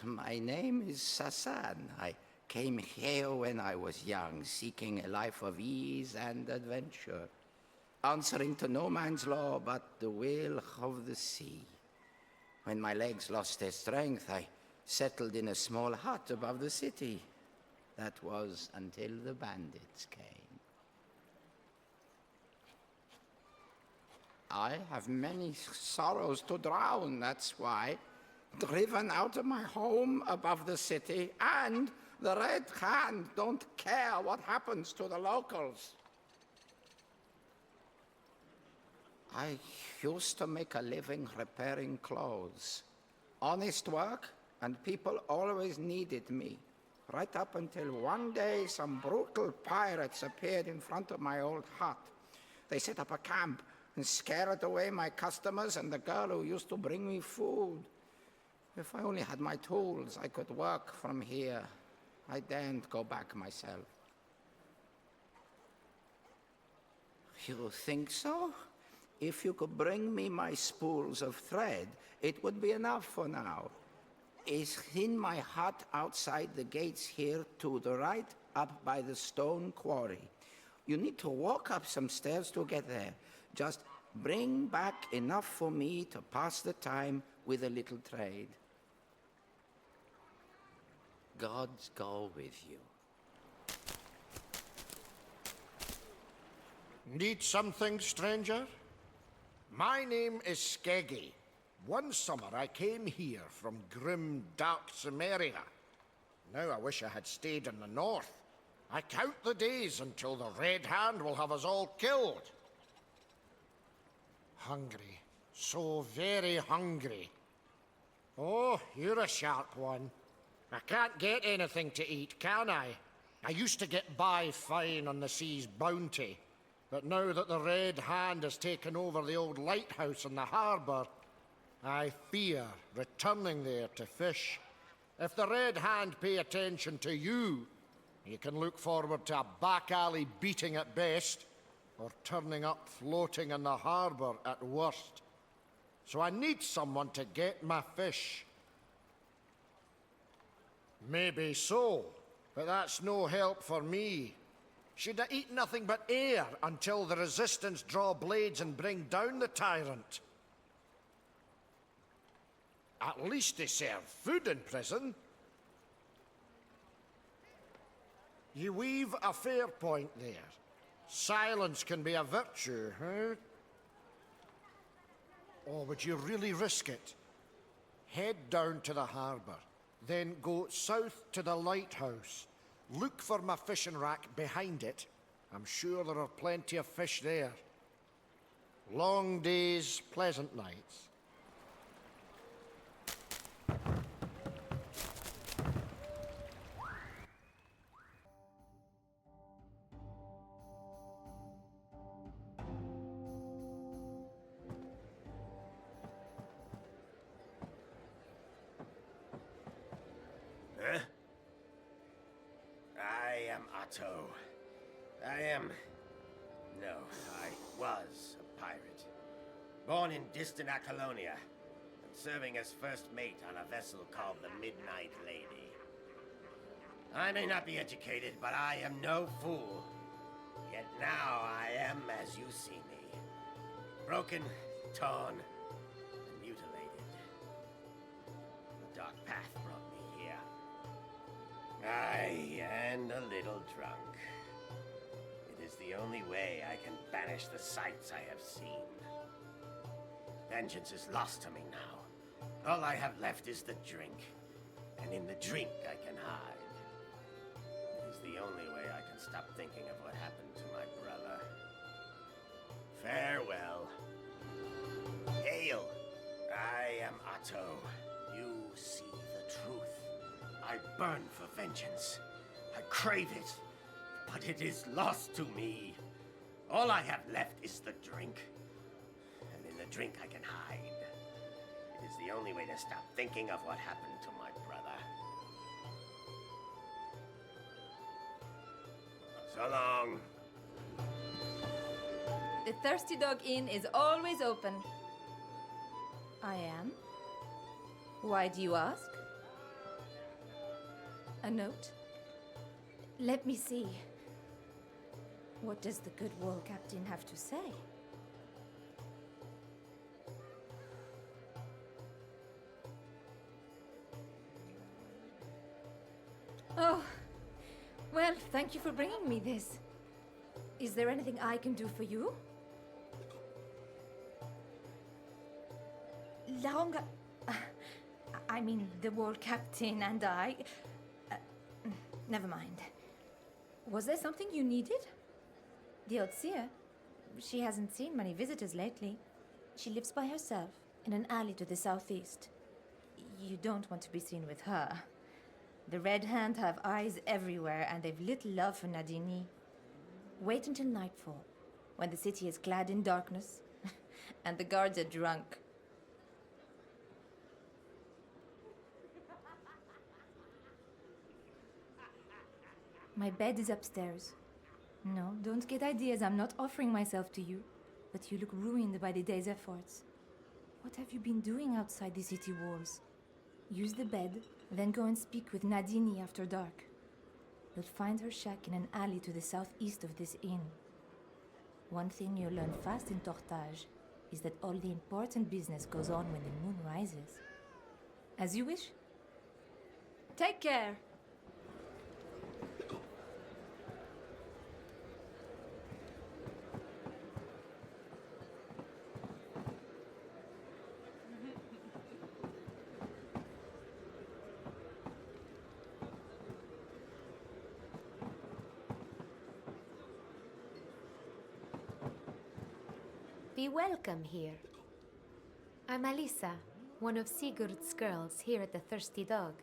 My name is Sasan. I came here when I was young, seeking a life of ease and adventure, answering to no man's law but the will of the sea. When my legs lost their strength, I settled in a small hut above the city. That was until the bandits came. I have many sorrows to drown, that's why. Driven out of my home above the city and The Red Hand don't care what happens to the locals. I used to make a living repairing clothes. Honest work, and people always needed me. Right up until one day some brutal pirates appeared in front of my old hut. They set up a camp and scared away my customers and the girl who used to bring me food. If I only had my tools, I could work from here. I daren't go back myself. You think so? If you could bring me my spools of thread, it would be enough for now. Is in my hut outside the gates here to the right, up by the stone quarry. You need to walk up some stairs to get there. Just bring back enough for me to pass the time with a little trade. Gods go with you. Need something, stranger? My name is Skeggy. One summer I came here from grim, dark Cimmeria. Now I wish I had stayed in the north. I count the days until the Red Hand will have us all killed. Hungry. So very hungry. Oh, you're a sharp one. I can't get anything to eat, can I? I used to get by fine on the sea's bounty. But now that the Red Hand has taken over the old lighthouse in the harbour, I fear returning there to fish. If the Red Hand pay attention to you, you can look forward to a back alley beating at best, or turning up floating in the harbour at worst. So I need someone to get my fish. Maybe so, but that's no help for me. Should I eat nothing but air until the resistance draw blades and bring down the tyrant? At least they serve food in prison. You weave a fair point there. Silence can be a virtue, huh? Or would you really risk it? Head down to the harbour, then go south to the lighthouse. Look for my fishing rack behind it. I'm sure there are plenty of fish there. Long days, pleasant nights. Huh? I am Otto. No, I was a pirate. Born in distant Acolonia, and serving as first mate on a vessel called the Midnight Lady. I may not be educated, but I am no fool. Yet now I am as you see me. Broken, torn, and mutilated. The dark path brought me here. Aye, and a little drunk. It is the only way I can banish the sights I have seen. Vengeance is lost to me now. All I have left is the drink. And in the drink I can hide. It is the only way I can stop thinking of what happened to my brother. Farewell. Hail! I am Otto. You see the truth. I burn for vengeance. I crave it. But it is lost to me. All I have left is the drink. And in the drink I can hide. It is the only way to stop thinking of what happened to my brother. So long. The Thirsty Dog Inn is always open. I am? Why do you ask? A note? Let me see. What does the good wall captain have to say? Oh, well, thank you for bringing me this. Is there anything I can do for you? Laronga... I mean, the wall captain and I... Never mind. Was there something you needed? The Otsia? She hasn't seen many visitors lately. She lives by herself in an alley to the southeast. You don't want to be seen with her. The Red Hand have eyes everywhere, and they've little love for Nadini. Wait until nightfall, when the city is clad in darkness, and the guards are drunk. My bed is upstairs. No, don't get ideas. I'm not offering myself to you. But you look ruined by the day's efforts. What have you been doing outside the city walls? Use the bed, then go and speak with Nadini after dark. You'll find her shack in an alley to the southeast of this inn. One thing you'll learn fast in Tortage is that all the important business goes on when the moon rises. As you wish. Take care! Be welcome here. I'm Alisa, one of Sigurd's girls here at the Thirsty Dog.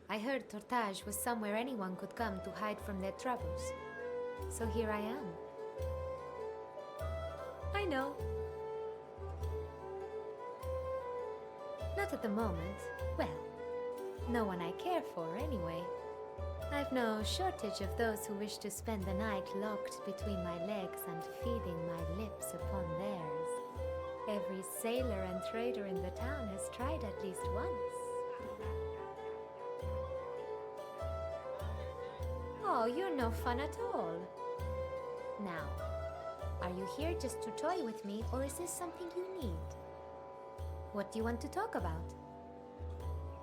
I heard Tortage was somewhere anyone could come to hide from their troubles. So here I am. I know. Not at the moment. Well, no one I care for anyway. I've no shortage of those who wish to spend the night locked between my legs and feeding my lips upon theirs. Every sailor and trader in the town has tried at least once. Oh, you're no fun at all. Now, are you here just to toy with me, or is this something you need? What do you want to talk about?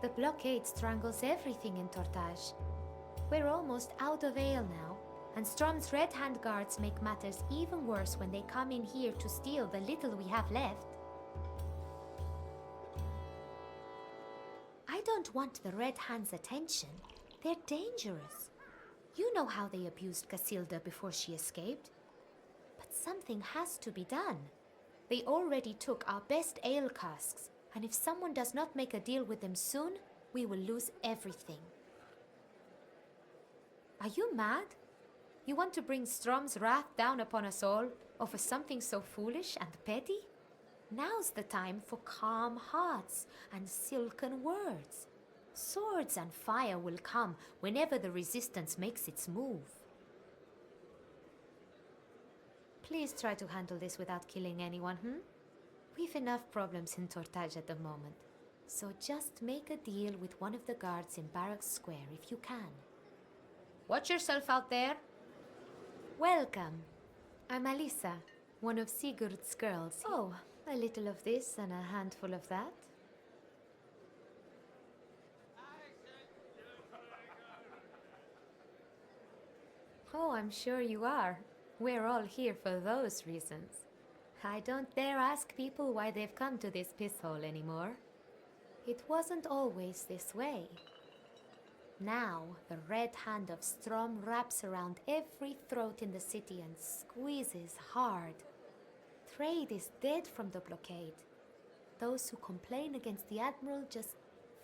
The blockade strangles everything in Tortage. We're almost out of ale now, and Strom's Red Hand guards make matters even worse when they come in here to steal the little we have left. I don't want the Red Hand's attention. They're dangerous. You know how they abused Casilda before she escaped. But something has to be done. They already took our best ale casks, and if someone does not make a deal with them soon, we will lose everything. Are you mad? You want to bring Strom's wrath down upon us all over something so foolish and petty? Now's the time for calm hearts and silken words. Swords and fire will come whenever the resistance makes its move. Please try to handle this without killing anyone, We've enough problems in Tortage at the moment, so just make a deal with one of the guards in Barracks Square if you can. Watch yourself out there. Welcome. I'm Alisa, one of Sigurd's girls. Oh, a little of this and a handful of that. Oh, I'm sure you are. We're all here for those reasons. I don't dare ask people why they've come to this pisshole anymore. It wasn't always this way. Now, the Red Hand of Strom wraps around every throat in the city and squeezes hard. Trade is dead from the blockade. Those who complain against the Admiral just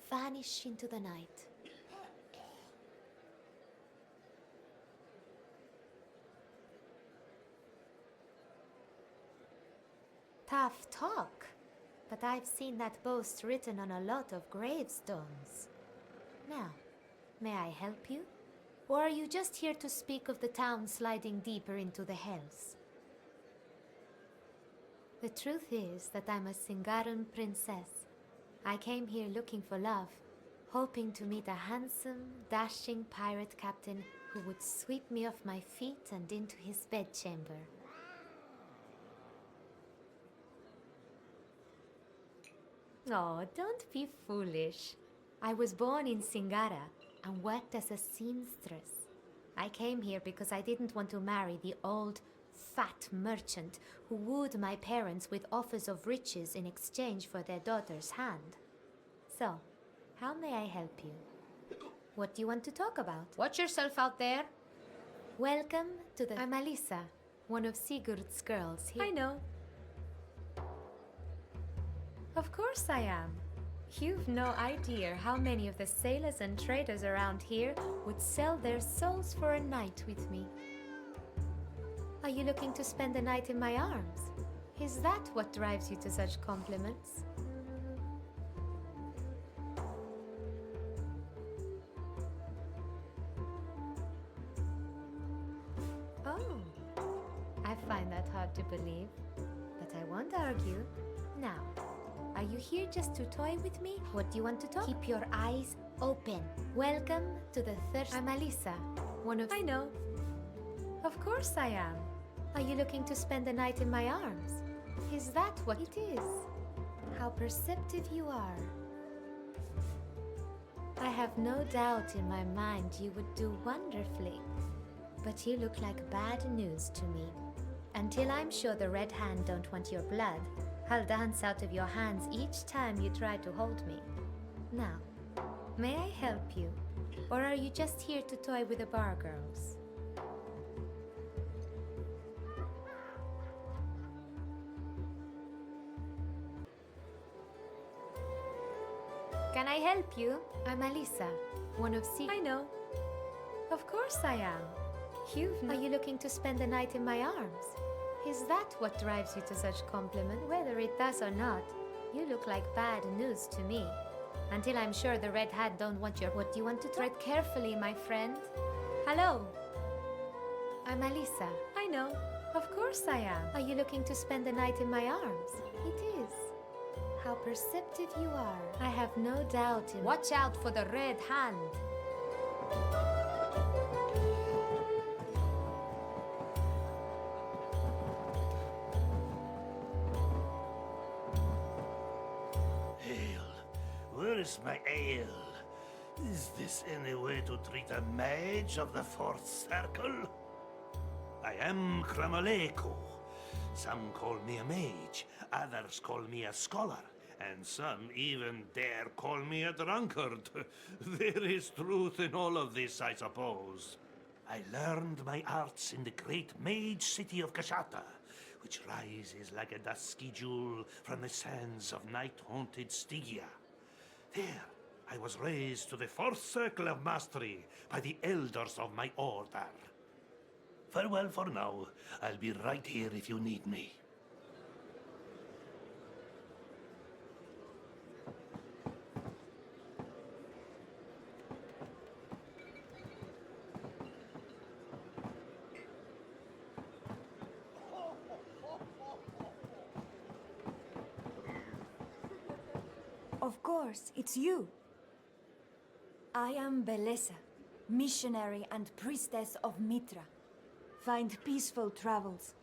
vanish into the night. Tough talk, but I've seen that boast written on a lot of gravestones. Now, may I help you? Or are you just here to speak of the town sliding deeper into the hells? The truth is that I'm a Singaran princess. I came here looking for love, hoping to meet a handsome, dashing pirate captain who would sweep me off my feet and into his bedchamber. Oh, don't be foolish. I was born in Singara and worked as a seamstress. I came here because I didn't want to marry the old, fat merchant who wooed my parents with offers of riches in exchange for their daughter's hand. So, how may I help you? What do you want to talk about? Watch yourself out there. Welcome to the... I'm Alisa, one of Sigurd's girls here. I know. Of course I am. You've no idea how many of the sailors and traders around here would sell their souls for a night with me. Are you looking to spend the night in my arms? Is that what drives you to such compliments? Oh, I find that hard to believe, but I won't argue. Now, are you here just to toy with me? What do you want to talk? Keep your eyes open. Welcome to the third... I'm Alisa, one of... I know. Of course I am. Are you looking to spend the night in my arms? Is that what it is? How perceptive you are. I have no doubt in my mind you would do wonderfully. But you look like bad news to me. Until I'm sure the Red Hand don't want your blood, I'll dance out of your hands each time you try to hold me. Now, may I help you? Or are you just here to toy with the bar girls? Can I help you? I'm Alisa, one of I know. Of course I am. Are you looking to spend the night in my arms? Is that what drives you to such compliment? Whether it does or not, you look like bad news to me. Until I'm sure the Red Hat don't want your... What do you want to tread carefully, my friend? Hello. I'm Alisa. I know. Of course I am. Are you looking to spend the night in my arms? It is. How perceptive you are. I have no doubt in... Watch out for the Red Hand. Where is my ale? Is this any way to treat a mage of the fourth circle? I am Kramoleko. Some call me a mage, others call me a scholar, and some even dare call me a drunkard. There is truth in all of this, I suppose. I learned my arts in the great mage city of Kashata, which rises like a dusky jewel from the sands of night-haunted Stygia. There, I was raised to the fourth circle of mastery by the elders of my order. Farewell for now. I'll be right here if you need me. Of course, it's you. I am Belessa, missionary and priestess of Mitra. Find peaceful travels.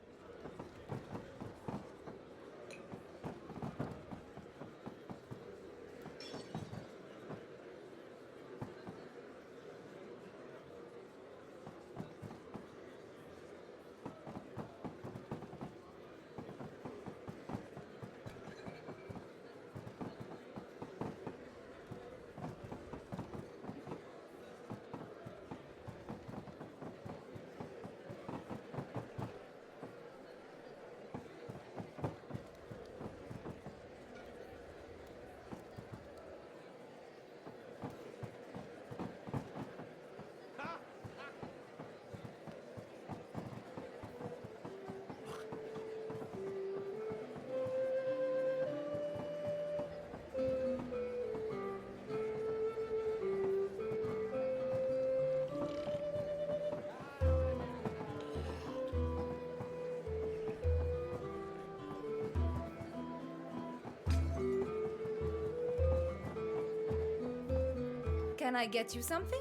Can I get you something?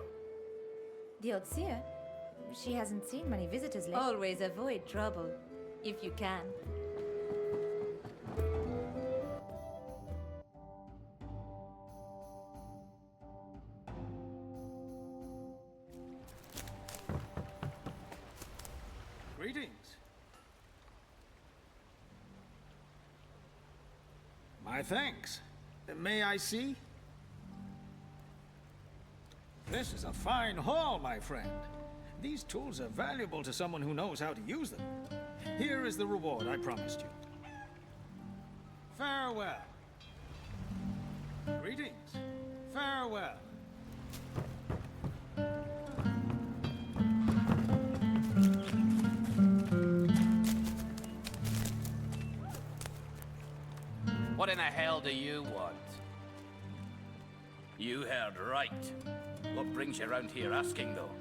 The Otsia? She hasn't seen many visitors lately. Always avoid trouble, if you can. Greetings. My thanks. May I see? This is a fine haul, my friend. These tools are valuable to someone who knows how to use them. Here is the reward I promised you. Farewell. Greetings. Farewell. What in the hell do you want? You heard right. What brings you around here asking, though?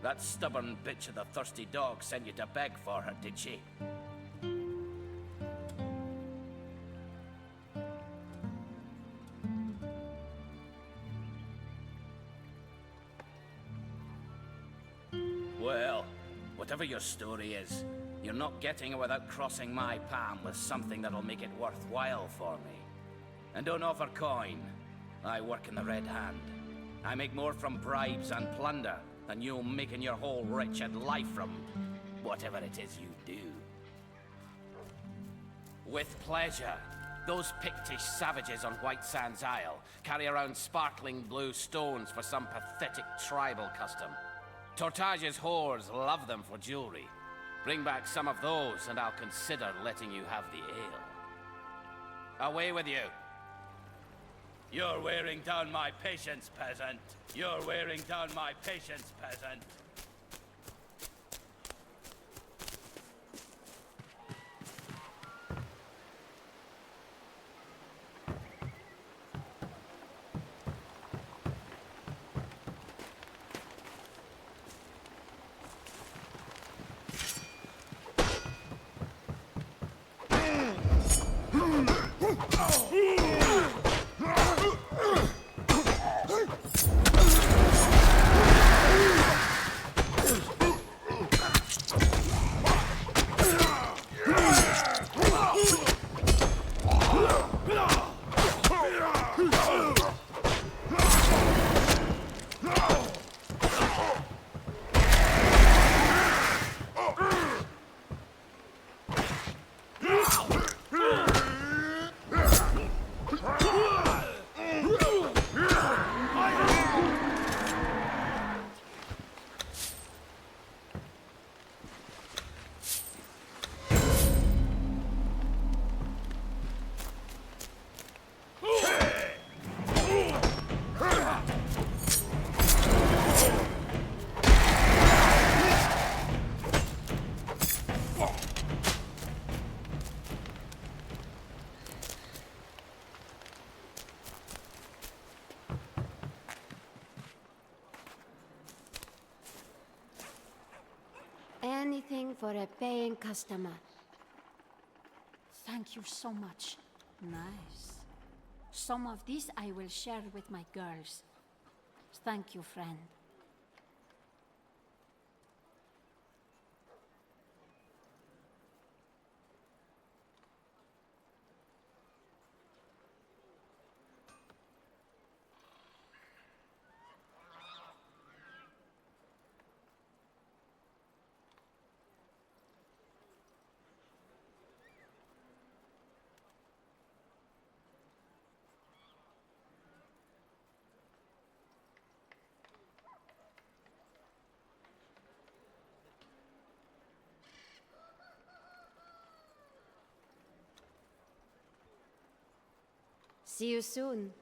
That stubborn bitch of the thirsty dog sent you to beg for her, did she? Well, whatever your story is, you're not getting it without crossing my palm with something that'll make it worthwhile for me. And don't offer coin. I work in the Red Hand. I make more from bribes and plunder than you making your whole wretched life from whatever it is you do. With pleasure. Those Pictish savages on White Sands Isle carry around sparkling blue stones for some pathetic tribal custom. Tortage's whores love them for jewelry. Bring back some of those and I'll consider letting you have the ale. Away with you. You're wearing down my patience, peasant. You're wearing down my patience, peasant. Anything for a paying customer. Thank you so much. Nice. Some of this I will share with my girls. Thank you, friend. See you soon.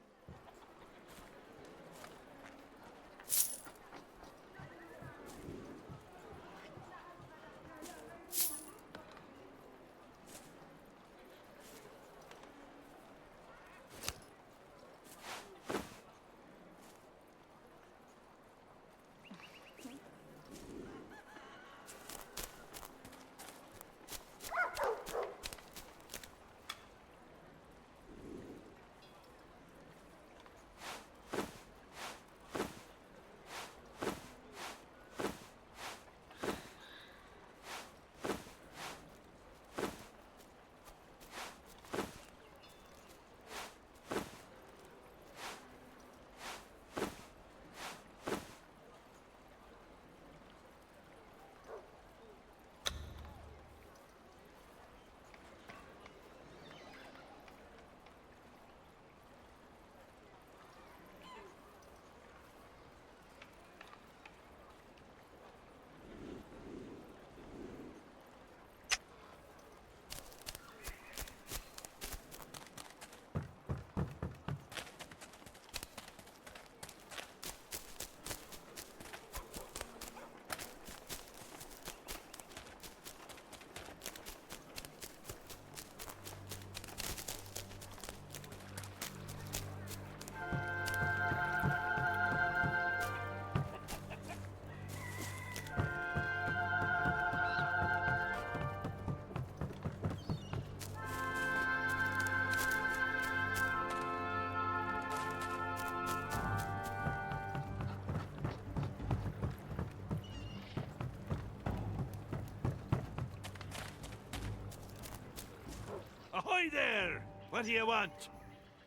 Hi there! What do you want?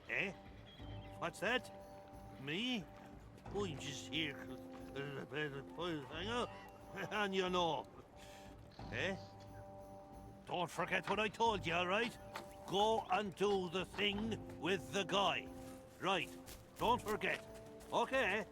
Eh? What's that? Me? I'm just here 'cause there's a bed of poison hanger, and you know. Eh? Don't forget what I told you, all right? Go and do the thing with the guy. Right. Don't forget. Okay?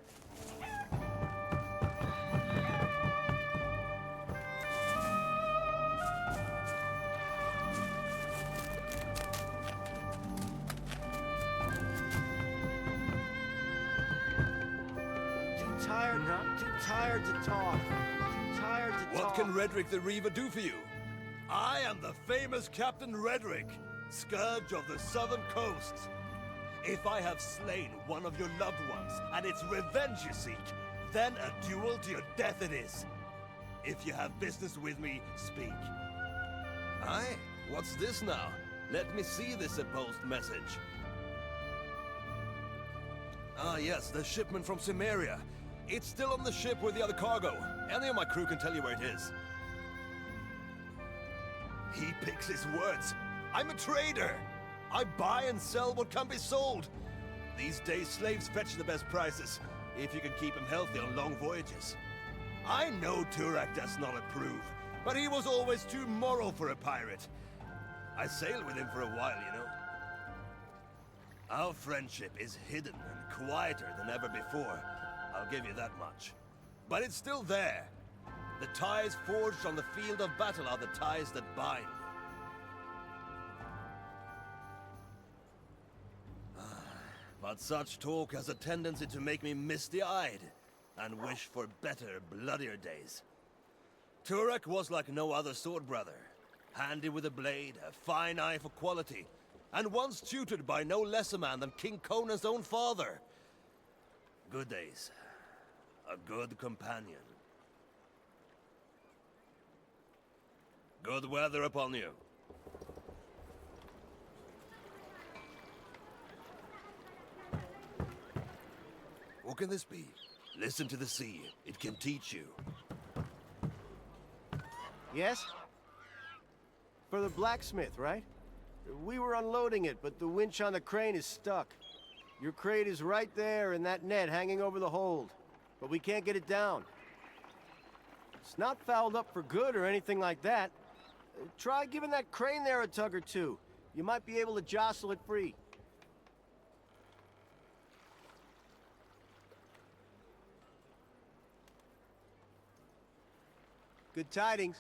Too tired to talk. Too tired to talk. What can Redrick the Reaver do for you? I am the famous Captain Redrick, scourge of the southern coasts. If I have slain one of your loved ones, and it's revenge you seek, then a duel to your death it is. If you have business with me, speak. Aye? What's this now? Let me see this supposed message. Ah yes, the shipment from Cimmeria. It's still on the ship with the other cargo. Any of my crew can tell you where it is. He picks his words. I'm a trader. I buy and sell what can be sold. These days, slaves fetch the best prices, if you can keep them healthy on long voyages. I know Turak does not approve, but he was always too moral for a pirate. I sailed with him for a while, you know. Our friendship is hidden and quieter than ever before. I'll give you that much. But it's still there. The ties forged on the field of battle are the ties that bind. But such talk has a tendency to make me misty-eyed and wish for better, bloodier days. Turak was like no other sword brother. Handy with a blade, a fine eye for quality, and once tutored by no less a man than King Conan's own father. Good days. A good companion. Good weather upon you. What can this be? Listen to the sea. It can teach you. Yes? For the blacksmith, right? We were unloading it, but the winch on the crane is stuck. Your crate is right there in that net hanging over the hold, but we can't get it down. It's not fouled up for good or anything like that. Try giving that crane there a tug or two. You might be able to jostle it free. Good tidings.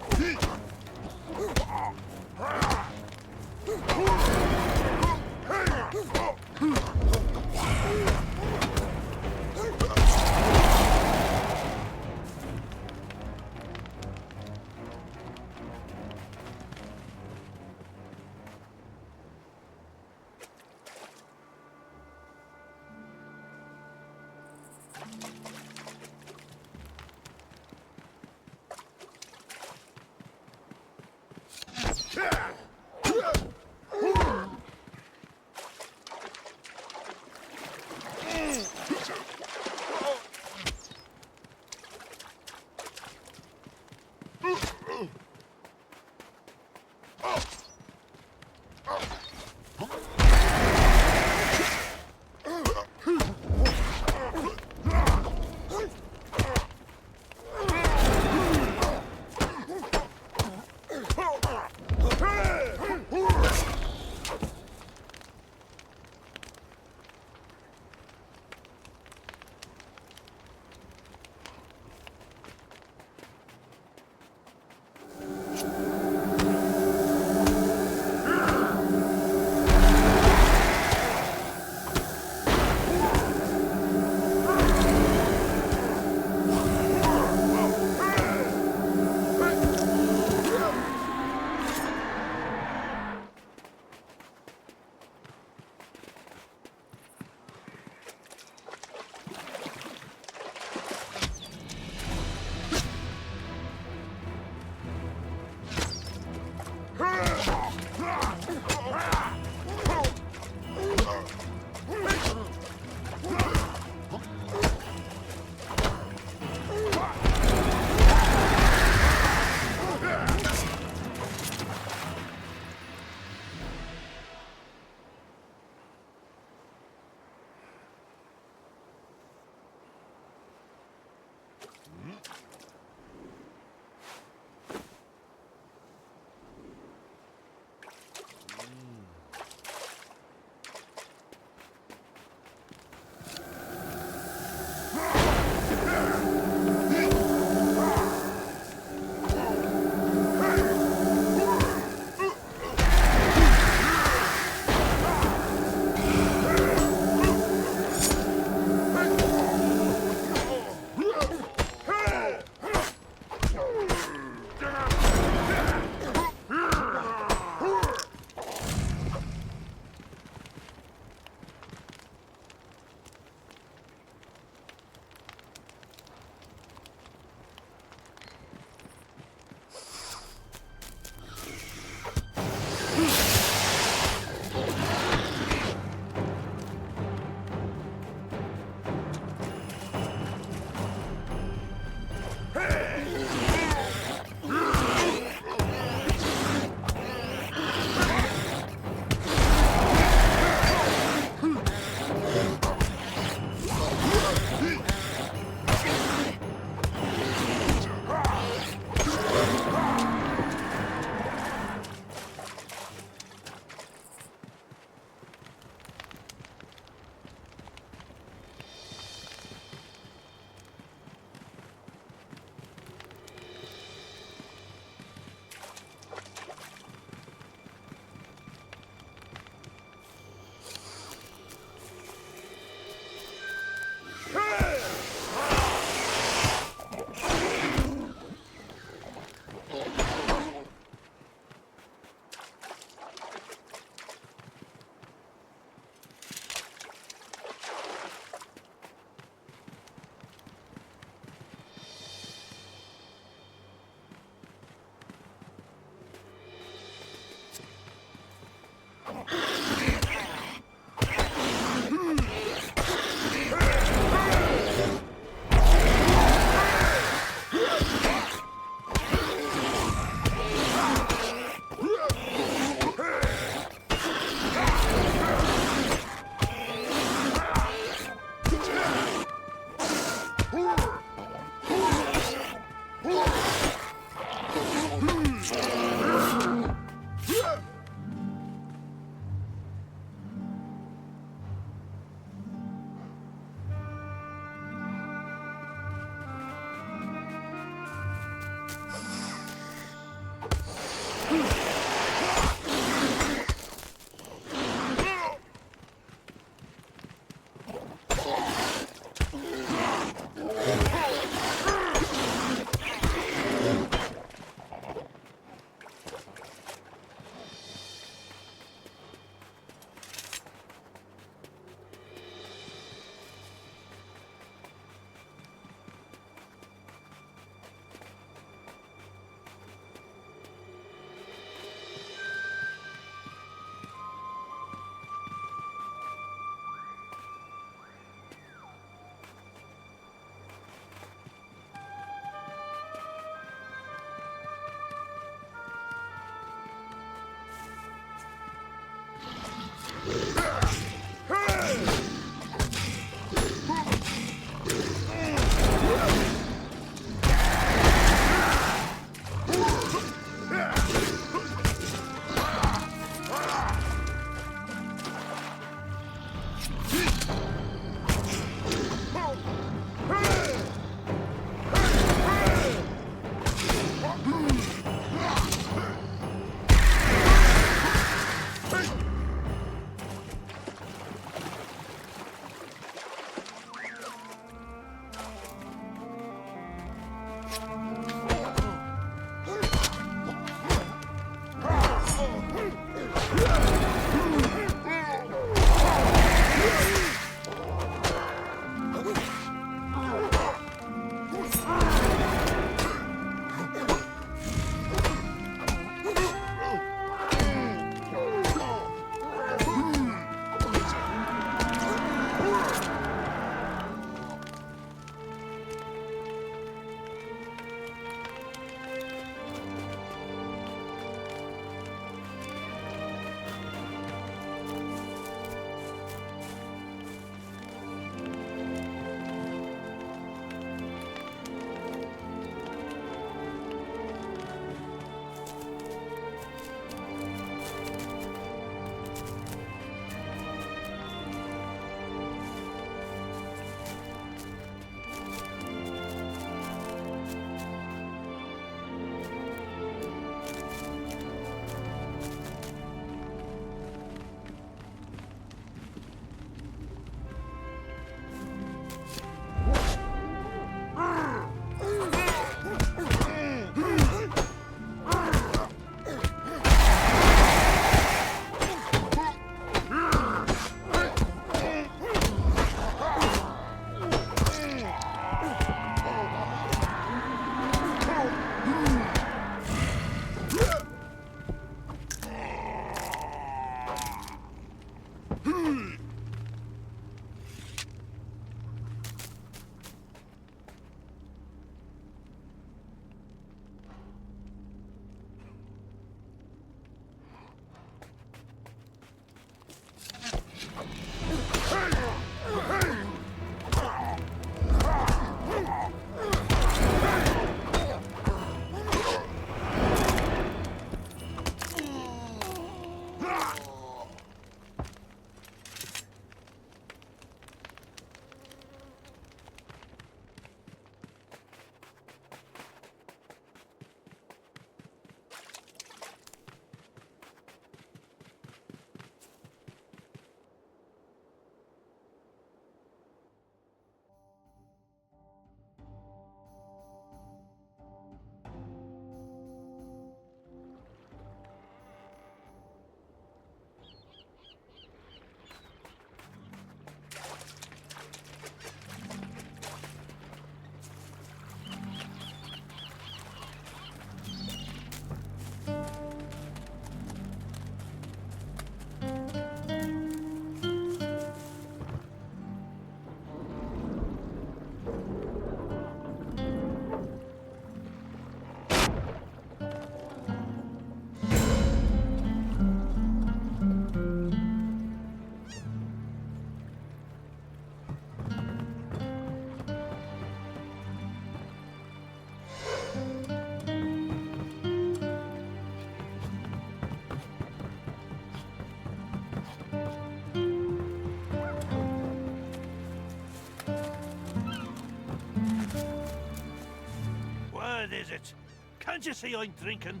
bastard is it? Can't you see I'm drinking?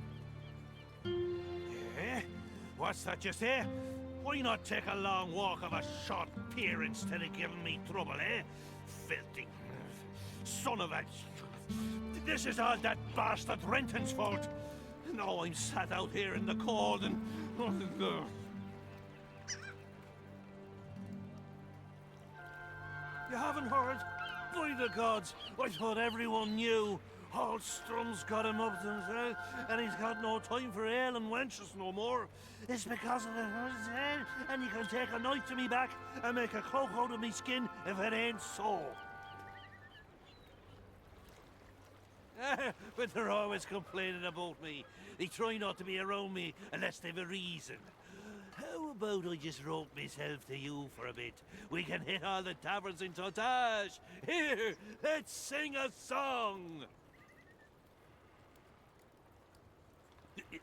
Eh? What's that you say? Why not take a long walk of a short pier instead of giving me trouble, eh? Filthy son of a... This is all that bastard Renton's fault. Now I'm sat out here in the cold and... Oh, God. You haven't heard? By the gods, I thought everyone knew. Hallstrom's got him up to himself, and he's got no time for ale and wenches no more. It's because of the and you can take a knife to me back and make a cloak out of me skin if it ain't so. But they're always complaining about me. They try not to be around me unless they've a reason. How about I just rope myself to you for a bit? We can hit all the taverns in Totage. Here, let's sing a song.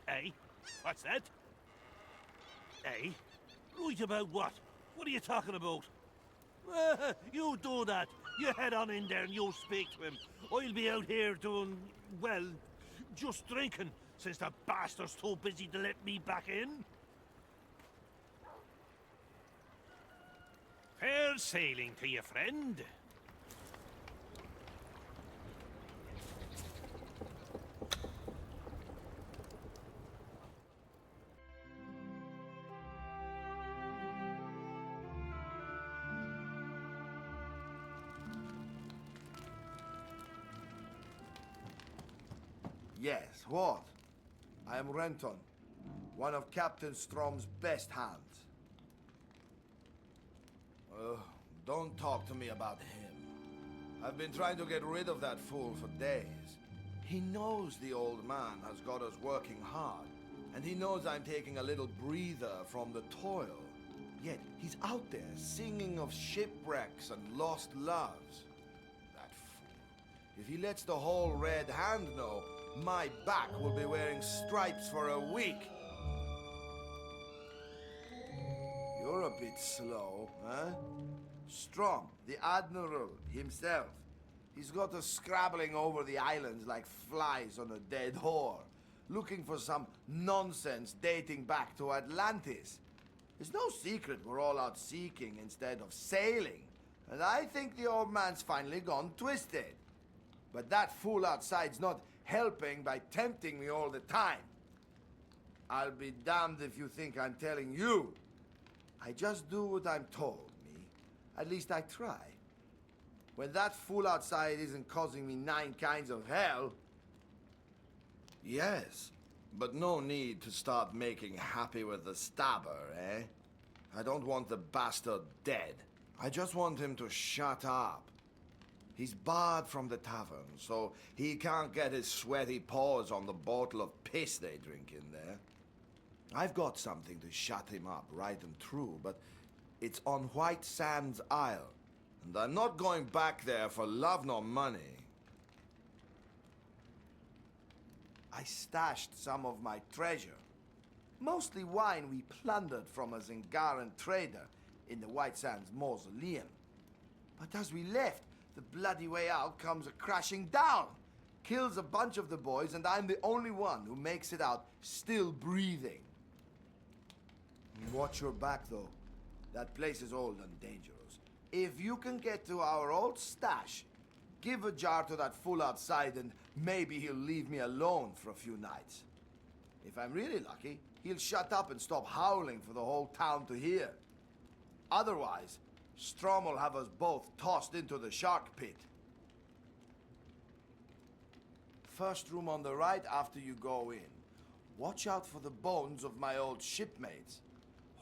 Eh? What's that? Eh? Right about what? What are you talking about? You do that. You head on in there and you speak to him. I'll be out here doing, well, just drinking, since the bastard's too busy to let me back in. Fair sailing to you, friend. Yes, what? I am Renton, one of Captain Strom's best hands. Don't talk to me about him. I've been trying to get rid of that fool for days. He knows the old man has got us working hard, and he knows I'm taking a little breather from the toil. Yet he's out there singing of shipwrecks and lost loves. That fool. If he lets the whole Red Hand know, my back will be wearing stripes for a week. You're a bit slow, huh? Strom, the Admiral himself. He's got us scrabbling over the islands like flies on a dead whore, looking for some nonsense dating back to Atlantis. It's no secret we're all out seeking instead of sailing, and I think the old man's finally gone twisted. But that fool outside's not helping by tempting me all the time. I'll be damned if you think I'm telling you. I just do what I'm told, me. At least I try. When that fool outside isn't causing me 9 kinds of hell... Yes, but no need to start making happy with the stabber, eh? I don't want the bastard dead. I just want him to shut up. He's barred from the tavern, so he can't get his sweaty paws on the bottle of piss they drink in there. I've got something to shut him up, right and true, but it's on White Sands Isle, and I'm not going back there for love nor money. I stashed some of my treasure, mostly wine we plundered from a Zingaran trader in the White Sands Mausoleum. But as we left, the bloody way out comes a crashing down, kills a bunch of the boys, and I'm the only one who makes it out still breathing. Watch your back, though. That place is old and dangerous. If you can get to our old stash, give a jar to that fool outside and maybe he'll leave me alone for a few nights. If I'm really lucky, he'll shut up and stop howling for the whole town to hear. Otherwise, Strom will have us both tossed into the shark pit. First room on the right after you go in. Watch out for the bones of my old shipmates.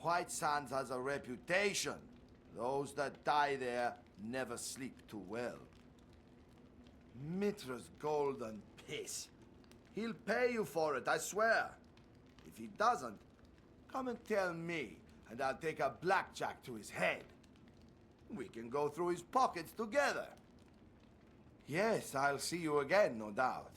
White Sands has a reputation. Those that die there never sleep too well. Mitra's golden piss. He'll pay you for it, I swear. If he doesn't, come and tell me, and I'll take a blackjack to his head. We can go through his pockets together. Yes, I'll see you again, no doubt.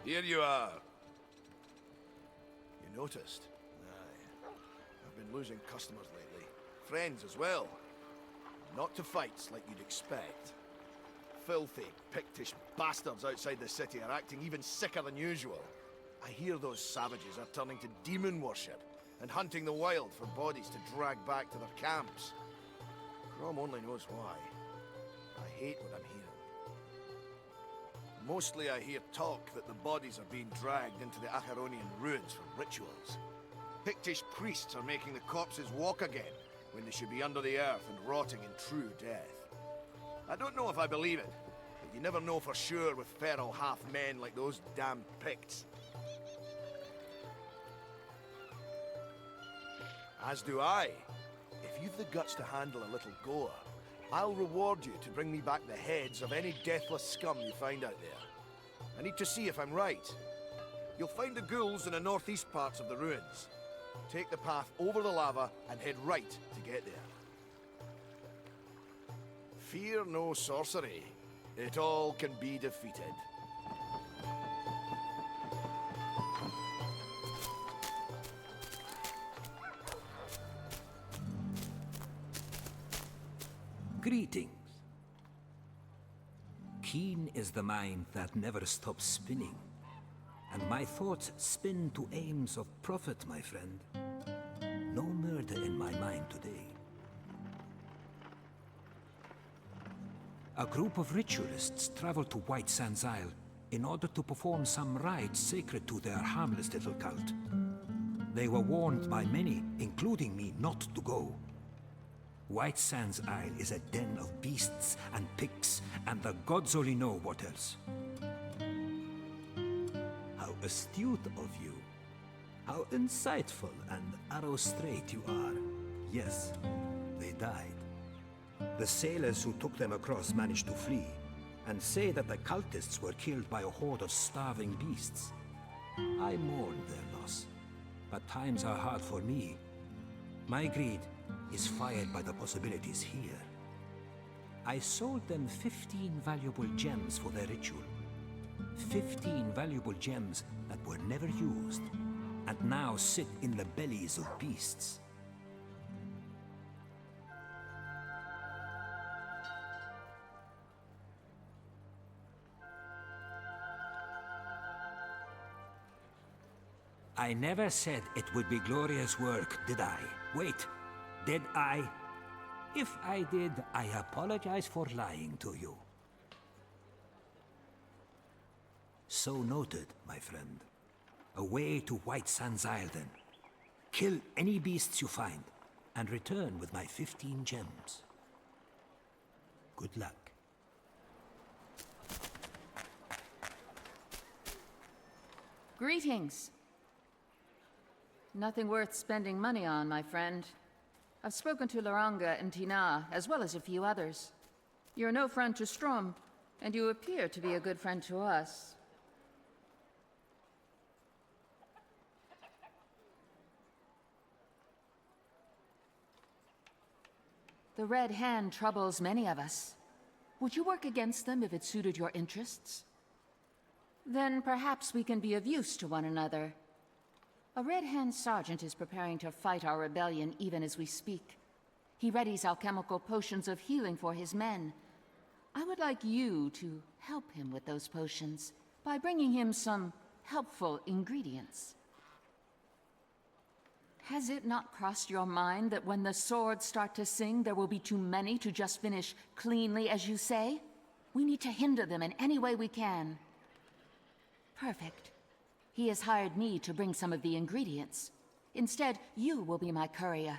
Here you are. You noticed? Aye. I've been losing customers lately. Friends as well. Not to fights like you'd expect. Filthy, Pictish bastards outside the city are acting even sicker than usual. I hear those savages are turning to demon worship and hunting the wild for bodies to drag back to their camps. Grom only knows why. I hate what I'm hearing. Mostly I hear talk that the bodies are being dragged into the Acheronian ruins for rituals. Pictish priests are making the corpses walk again, when they should be under the earth and rotting in true death. I don't know if I believe it, but you never know for sure with feral half-men like those damn Picts. As do I. If you've the guts to handle a little gore, I'll reward you to bring me back the heads of any deathless scum you find out there. I need to see if I'm right. You'll find the ghouls in the northeast parts of the ruins. Take the path over the lava and head right to get there. Fear no sorcery. It all can be defeated. Greetings. Keen is the mind that never stops spinning, and my thoughts spin to aims of profit, my friend. No murder in my mind today. A group of ritualists traveled to White Sands Isle in order to perform some rites sacred to their harmless little cult. They were warned by many, including me, not to go. White Sands Isle is a den of beasts and pigs, and the gods only know what else. How astute of you. How insightful and arrow-straight you are. Yes, they died. The sailors who took them across managed to flee, and say that the cultists were killed by a horde of starving beasts. I mourn their loss, but times are hard for me. My greed is fired by the possibilities here. I sold them 15 valuable gems for their ritual. 15 valuable gems that were never used, and now sit in the bellies of beasts. I never said it would be glorious work, did I? Wait, did I? If I did, I apologize for lying to you. So noted, my friend. Away to White Sands Isle, then. Kill any beasts you find, and return with my 15 gems. Good luck. Greetings. Nothing worth spending money on, my friend. I've spoken to Loranga and Tina, as well as a few others. You're no friend to Strom, and you appear to be a good friend to us. The Red Hand troubles many of us. Would you work against them if it suited your interests? Then perhaps we can be of use to one another. A Red Hand sergeant is preparing to fight our rebellion even as we speak. He readies alchemical potions of healing for his men. I would like you to help him with those potions by bringing him some helpful ingredients. Has it not crossed your mind that when the swords start to sing, there will be too many to just finish cleanly, as you say? We need to hinder them in any way we can. Perfect. He has hired me to bring some of the ingredients. Instead, you will be my courier.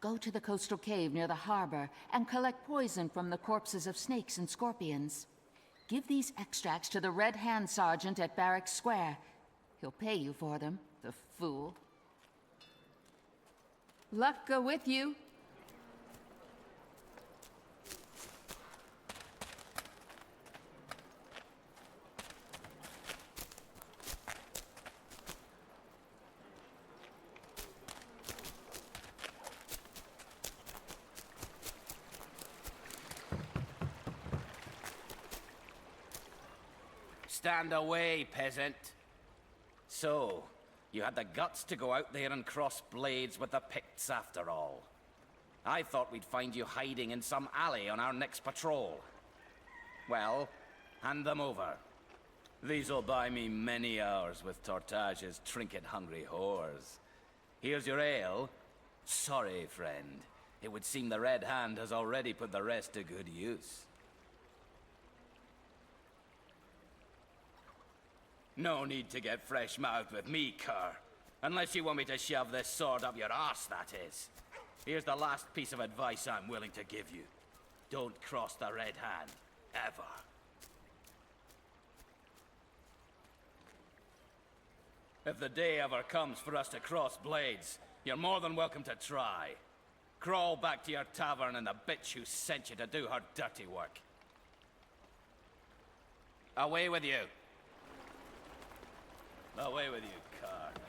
Go to the coastal cave near the harbor and collect poison from the corpses of snakes and scorpions. Give these extracts to the Red Hand Sergeant at Barracks Square. He'll pay you for them, the fool. Luck go with you. stand away, peasant. So, you had the guts to go out there and cross blades with the Picts after all. I thought we'd find you hiding in some alley on our next patrol. Well, hand them over. These'll buy me many hours with Tortage's trinket-hungry whores. Here's your ale. Sorry, friend. It would seem the Red Hand has already put the rest to good use. No need to get fresh-mouthed with me, cur. Unless you want me to shove this sword up your arse, that is. Here's the last piece of advice I'm willing to give you. Don't cross the Red Hand. Ever. If the day ever comes for us to cross blades, you're more than welcome to try. Crawl back to your tavern and the bitch who sent you to do her dirty work. Away with you. Away with you, cur.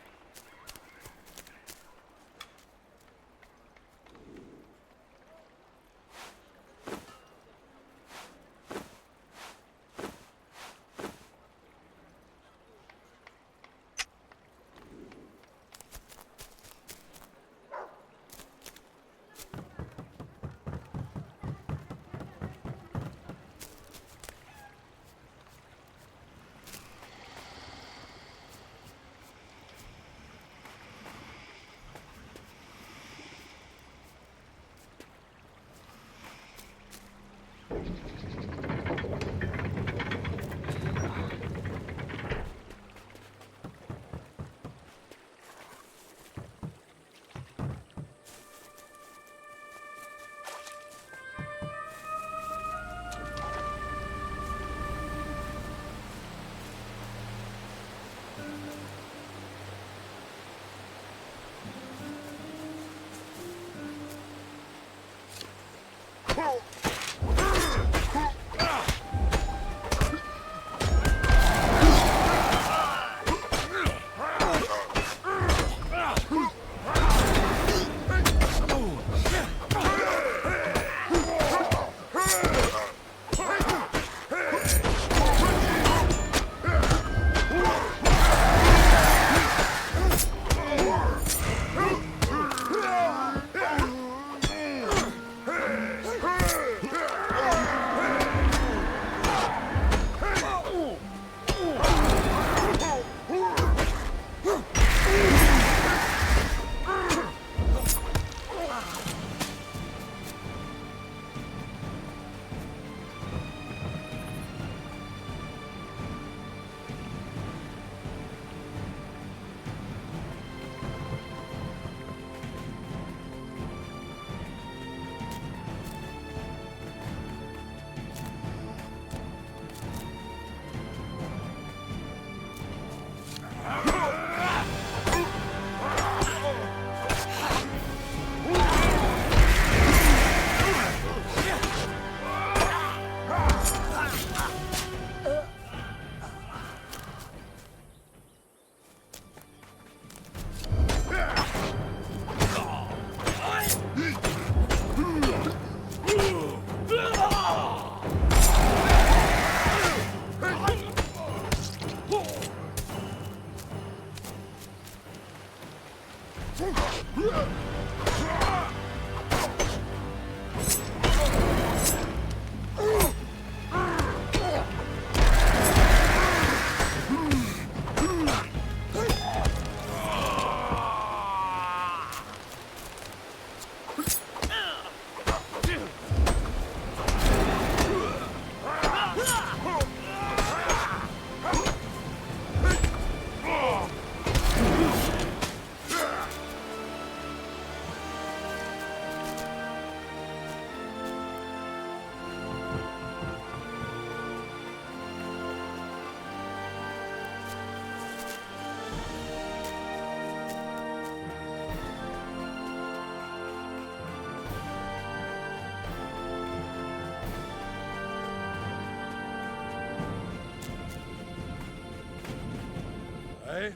Eh?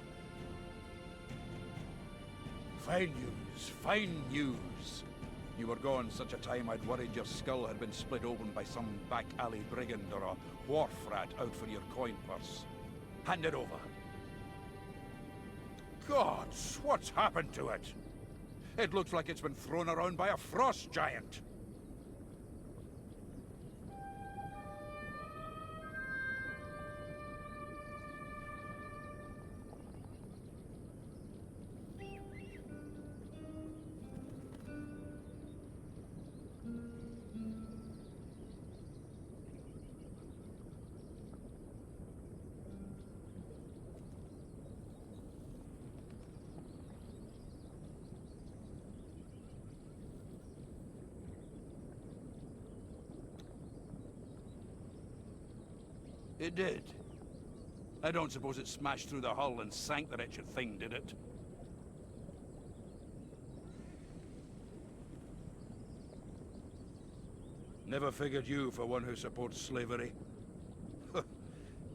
Fine news, fine news. You were gone such a time I'd worried your skull had been split open by some back alley brigand or a wharf rat out for your coin purse. Hand it over. Gods, what's happened to it? It looks like it's been thrown around by a frost giant. It did. I don't suppose it smashed through the hull and sank the wretched thing, did it? Never figured you for one who supports slavery.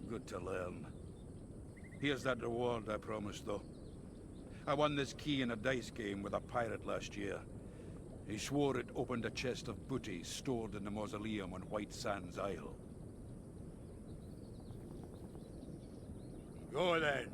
Good to learn. Here's that reward I promised, though. I won this key in a dice game with a pirate last year. He swore it opened a chest of booty stored in the mausoleum on White Sands Isle. Go then.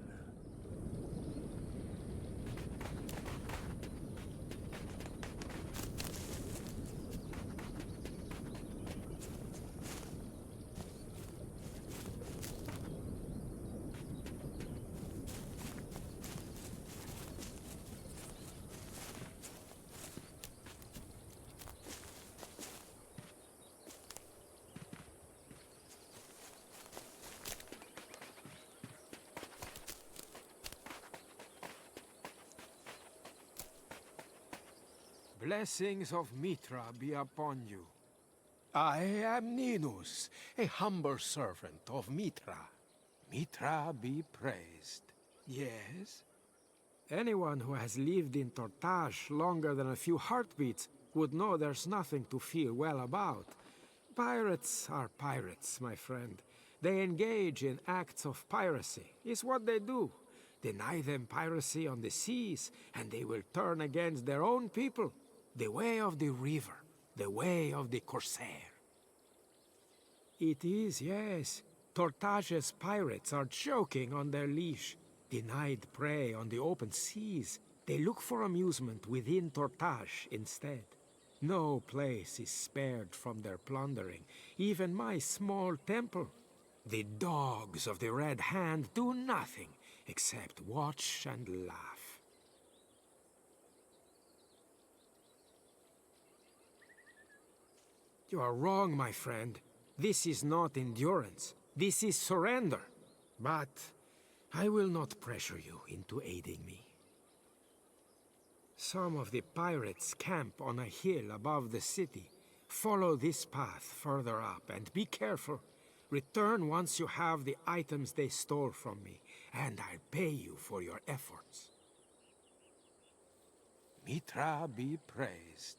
Blessings of Mitra be upon you. I am Ninus, a humble servant of Mitra. Mitra be praised. Yes? Anyone who has lived in Tortage longer than a few heartbeats would know there's nothing to feel well about. Pirates are pirates, my friend. They engage in acts of piracy. It's what they do. Deny them piracy on the seas, and they will turn against their own people. The way of the river, the way of the corsair. It is, yes. Tortage's pirates are choking on their leash. Denied prey on the open seas, they look for amusement within Tortage instead. No place is spared from their plundering, even my small temple. The dogs of the Red Hand do nothing except watch and laugh. You are wrong, my friend. This is not endurance. This is surrender. But I will not pressure you into aiding me. Some of the pirates camp on a hill above the city. Follow this path further up and be careful. Return once you have the items they stole from me, and I'll pay you for your efforts. Mitra be praised.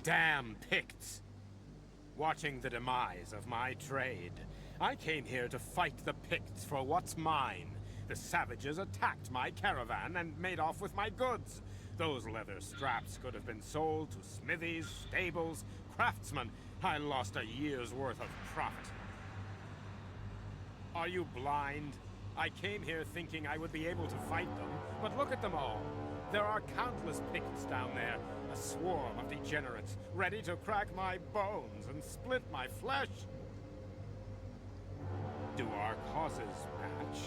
Damn Picts! Watching the demise of my trade, I came here to fight the Picts for what's mine. The savages attacked my caravan and made off with my goods. Those leather straps could have been sold to smithies, stables, craftsmen. I lost a year's worth of profit. Are you blind? I came here thinking I would be able to fight them, but look at them all. There are countless Picts down there, a swarm of degenerates, ready to crack my bones and split my flesh. Do our causes match?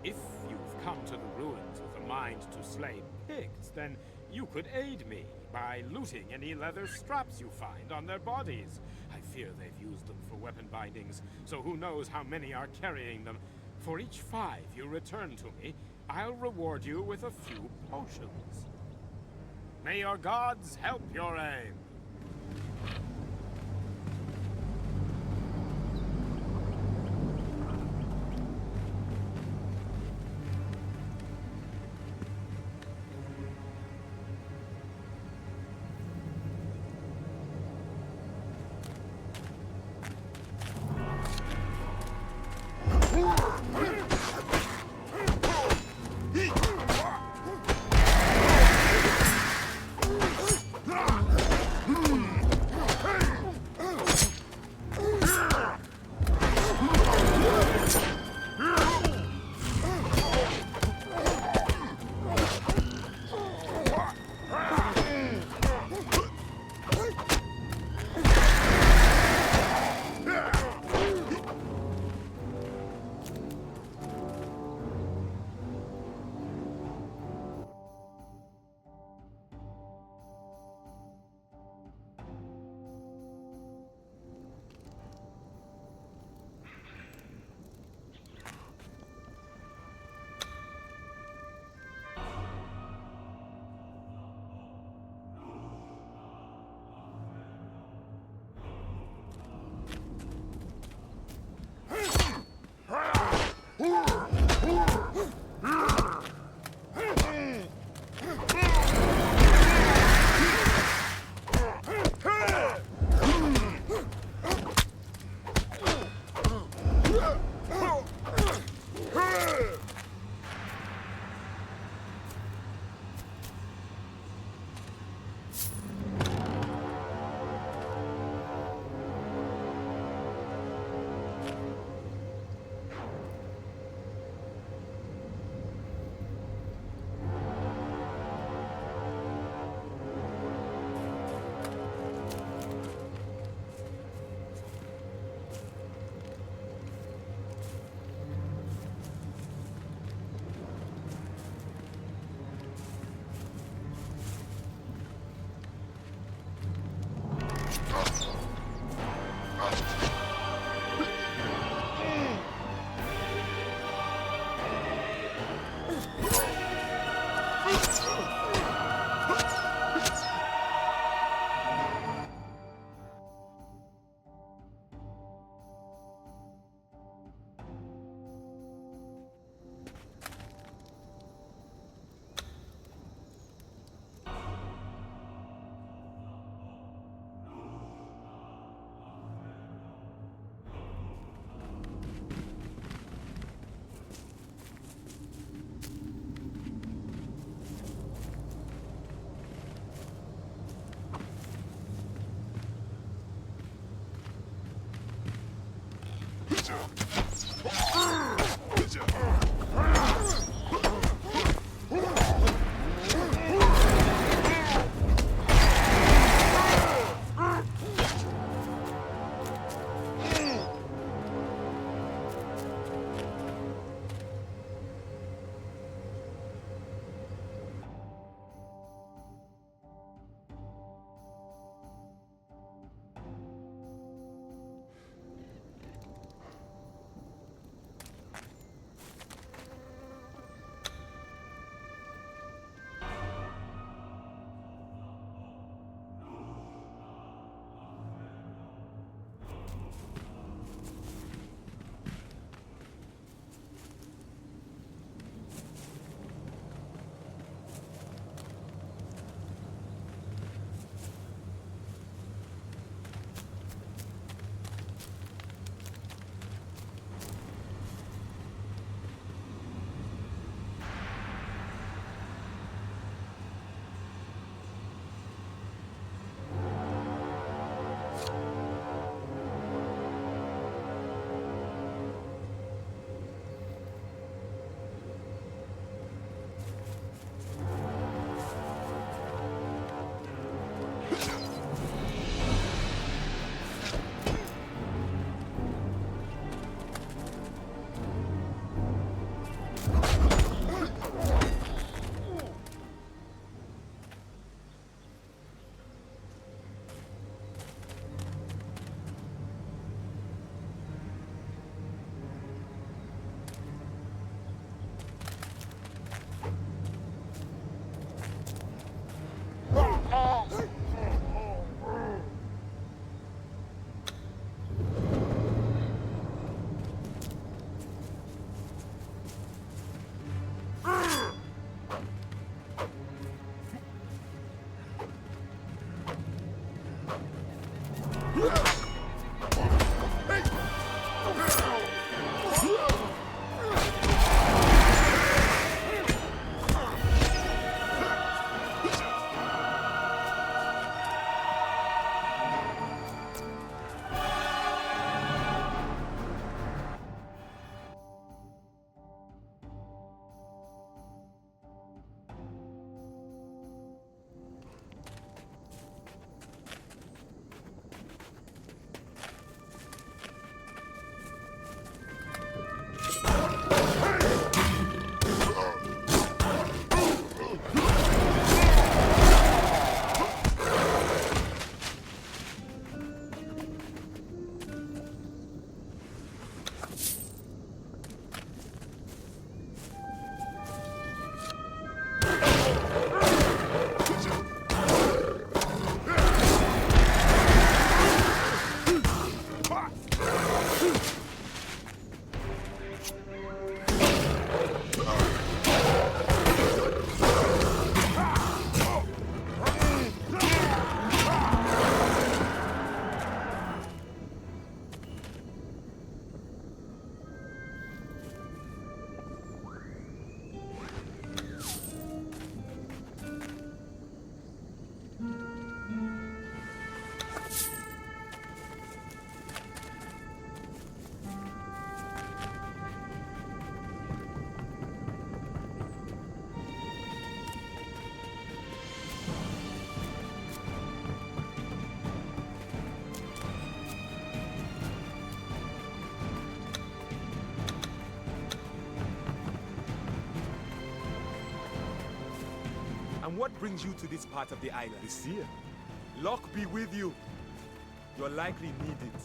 If you've come to the ruins with a mind to slay Picts, then you could aid me by looting any leather straps you find on their bodies. I fear they've used them for weapon bindings, so who knows how many are carrying them. For each 5 you return to me, I'll reward you with a few potions. May your gods help your aim. And what brings you to this part of the island? The seer. Luck be with you. You'll likely need it.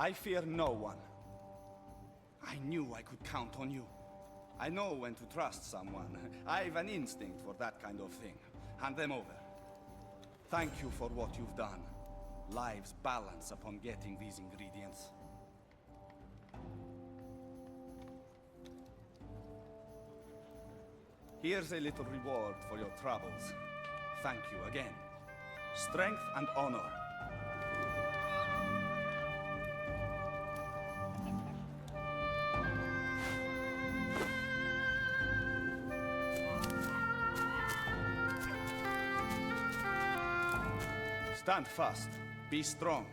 I fear no one. I knew I could count on you. I know when to trust someone. I've an instinct for that kind of thing. Hand them over. Thank you for what you've done. Lives balance upon getting these ingredients. Here's a little reward for your troubles. Thank you again. Strength and honor. Stand fast. Be strong.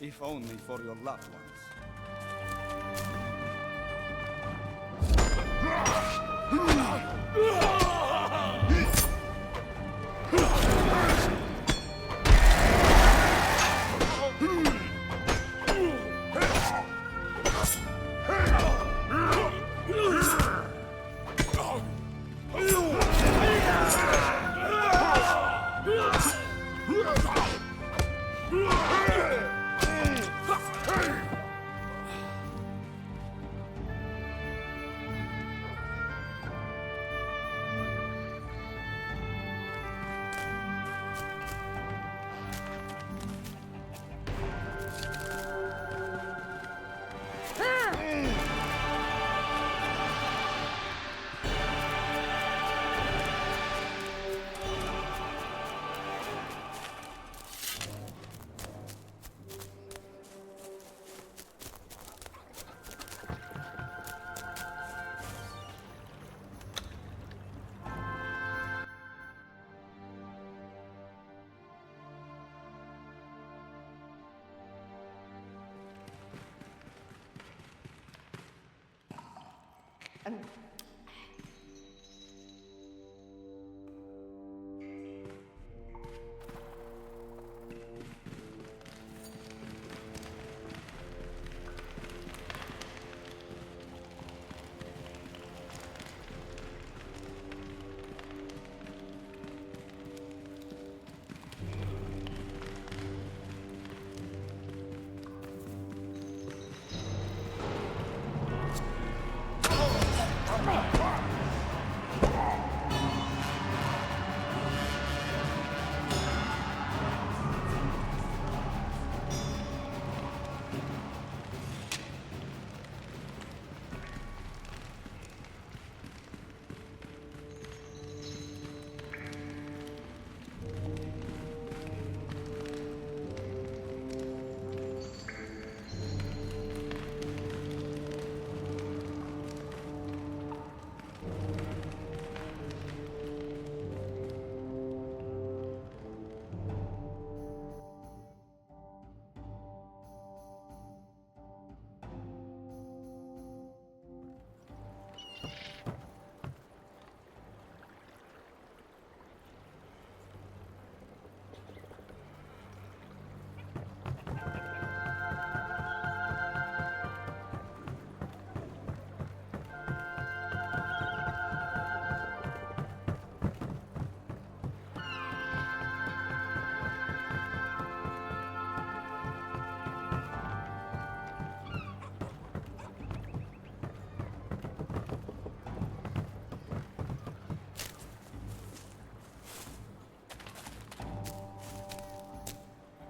If only for your loved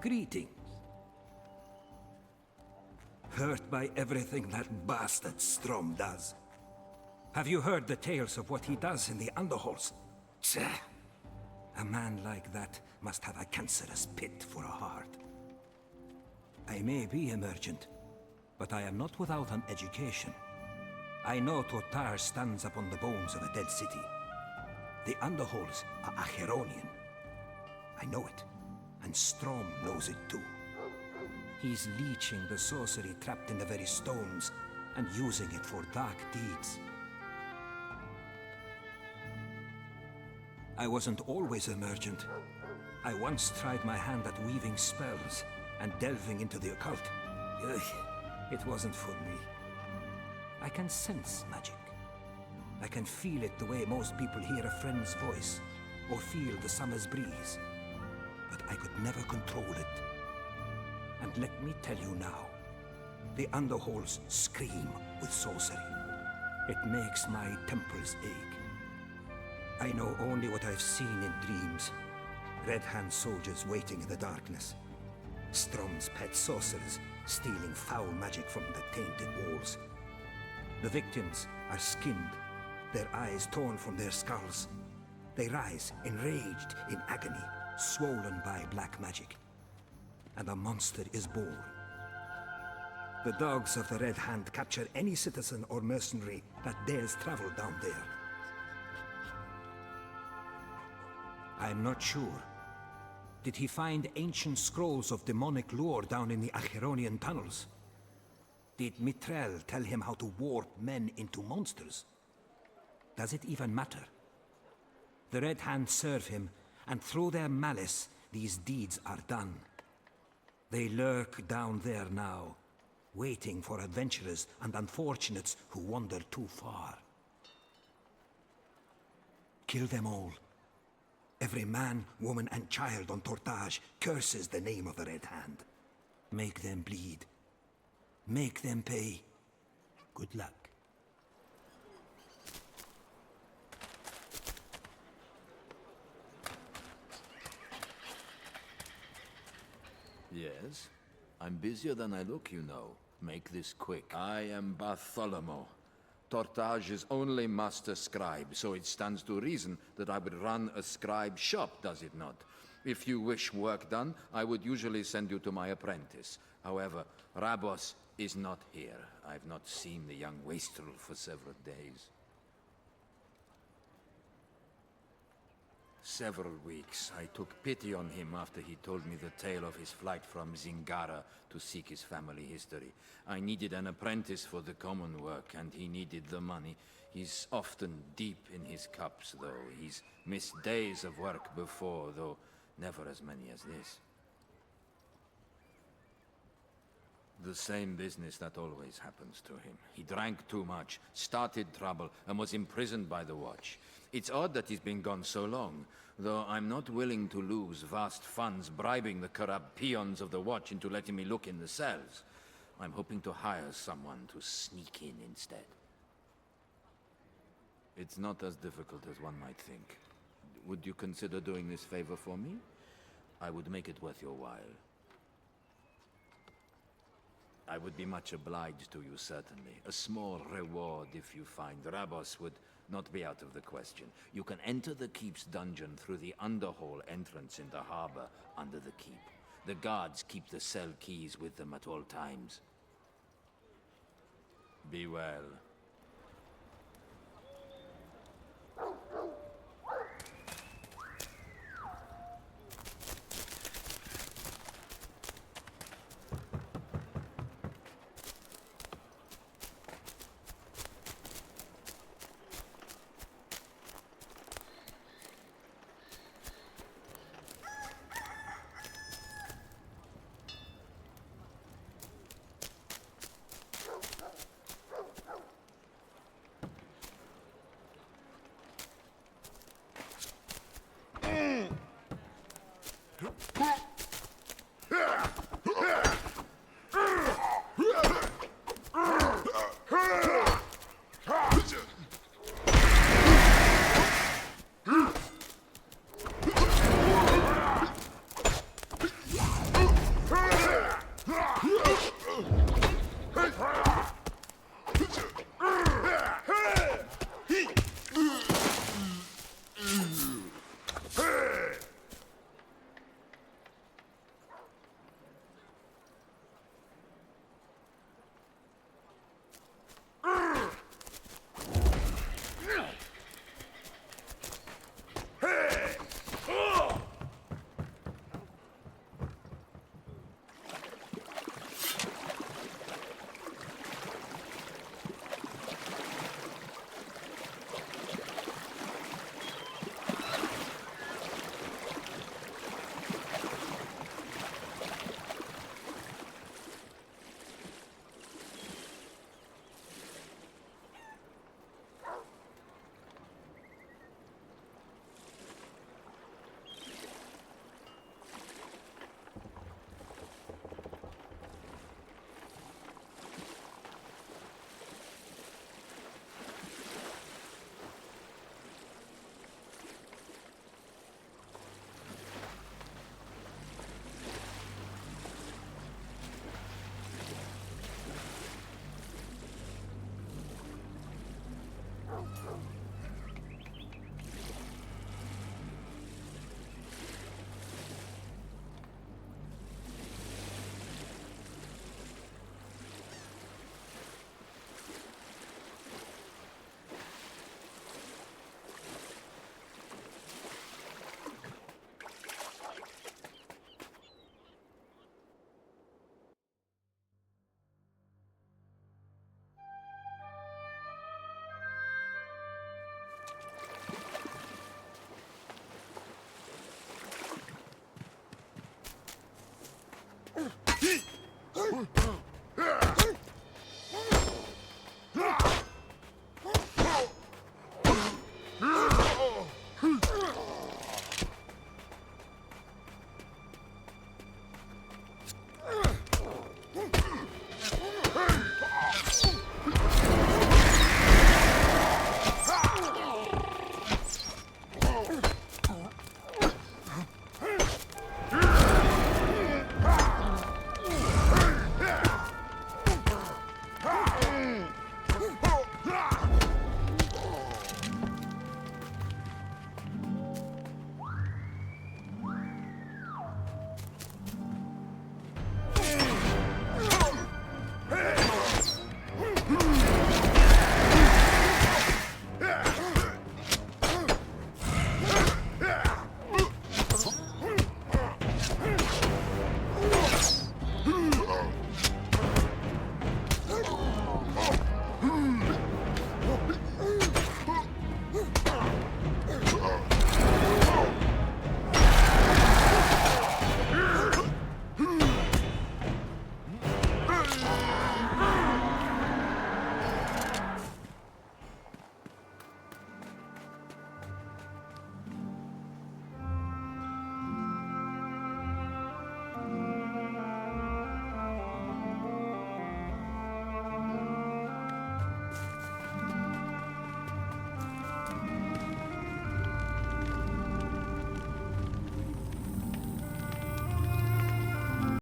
Greetings. Hurt by everything that bastard Strom does. Have you heard the tales of what he does in the underhalls? Tch. A man like that must have a cancerous pit for a heart. I may be a merchant, but I am not without an education. I know Tortage stands upon the bones of a dead city. The underholds are Acheronian. I know it, and Strom knows it too. He's leeching the sorcery trapped in the very stones and using it for dark deeds. I wasn't always a merchant. I once tried my hand at weaving spells and delving into the occult. Ugh, it wasn't for me. I can sense magic. I can feel it the way most people hear a friend's voice or feel the summer's breeze. But I could never control it. And let me tell you now, the underholds scream with sorcery. It makes my temples ache. I know only what I've seen in dreams. Red Hand soldiers waiting in the darkness. Strom's pet sorcerers stealing foul magic from the tainted walls. The victims are skinned, their eyes torn from their skulls. They rise, enraged in agony, swollen by black magic. And a monster is born. The dogs of the Red Hand capture any citizen or mercenary that dares travel down there. I'm not sure. Did he find ancient scrolls of demonic lore down in the Acheronian tunnels? Did Mitrel tell him how to warp men into monsters? Does it even matter? The Red Hand serve him, and through their malice, these deeds are done. They lurk down there now, waiting for adventurers and unfortunates who wander too far. Kill them all. Every man, woman, and child on Tortage curses the name of the Red Hand. Make them bleed. Make them pay. Good luck. Yes? I'm busier than I look, you know. Make this quick. I am Bartholomew, Tortage's only master scribe, so it stands to reason that I would run a scribe shop, does it not? If you wish work done, I would usually send you to my apprentice. However, Rabos is not here. I've not seen the young wastrel for several days. Several weeks. I took pity on him after he told me the tale of his flight from Zingara to seek his family history. I needed an apprentice for the common work, and he needed the money. He's often deep in his cups, though. He's missed days of work before, though never as many as this. The same business that always happens to him. He drank too much, started trouble, and was imprisoned by the Watch. It's odd that he's been gone so long, though I'm not willing to lose vast funds bribing the corrupt peons of the Watch into letting me look in the cells. I'm hoping to hire someone to sneak in instead. It's not as difficult as one might think. Would you consider doing this favor for me? I would make it worth your while. I would be much obliged to you, certainly. A small reward if you find Rabos would not be out of the question. You can enter the keep's dungeon through the underhall entrance in the harbor under the keep. The guards keep the cell keys with them at all times. Be well.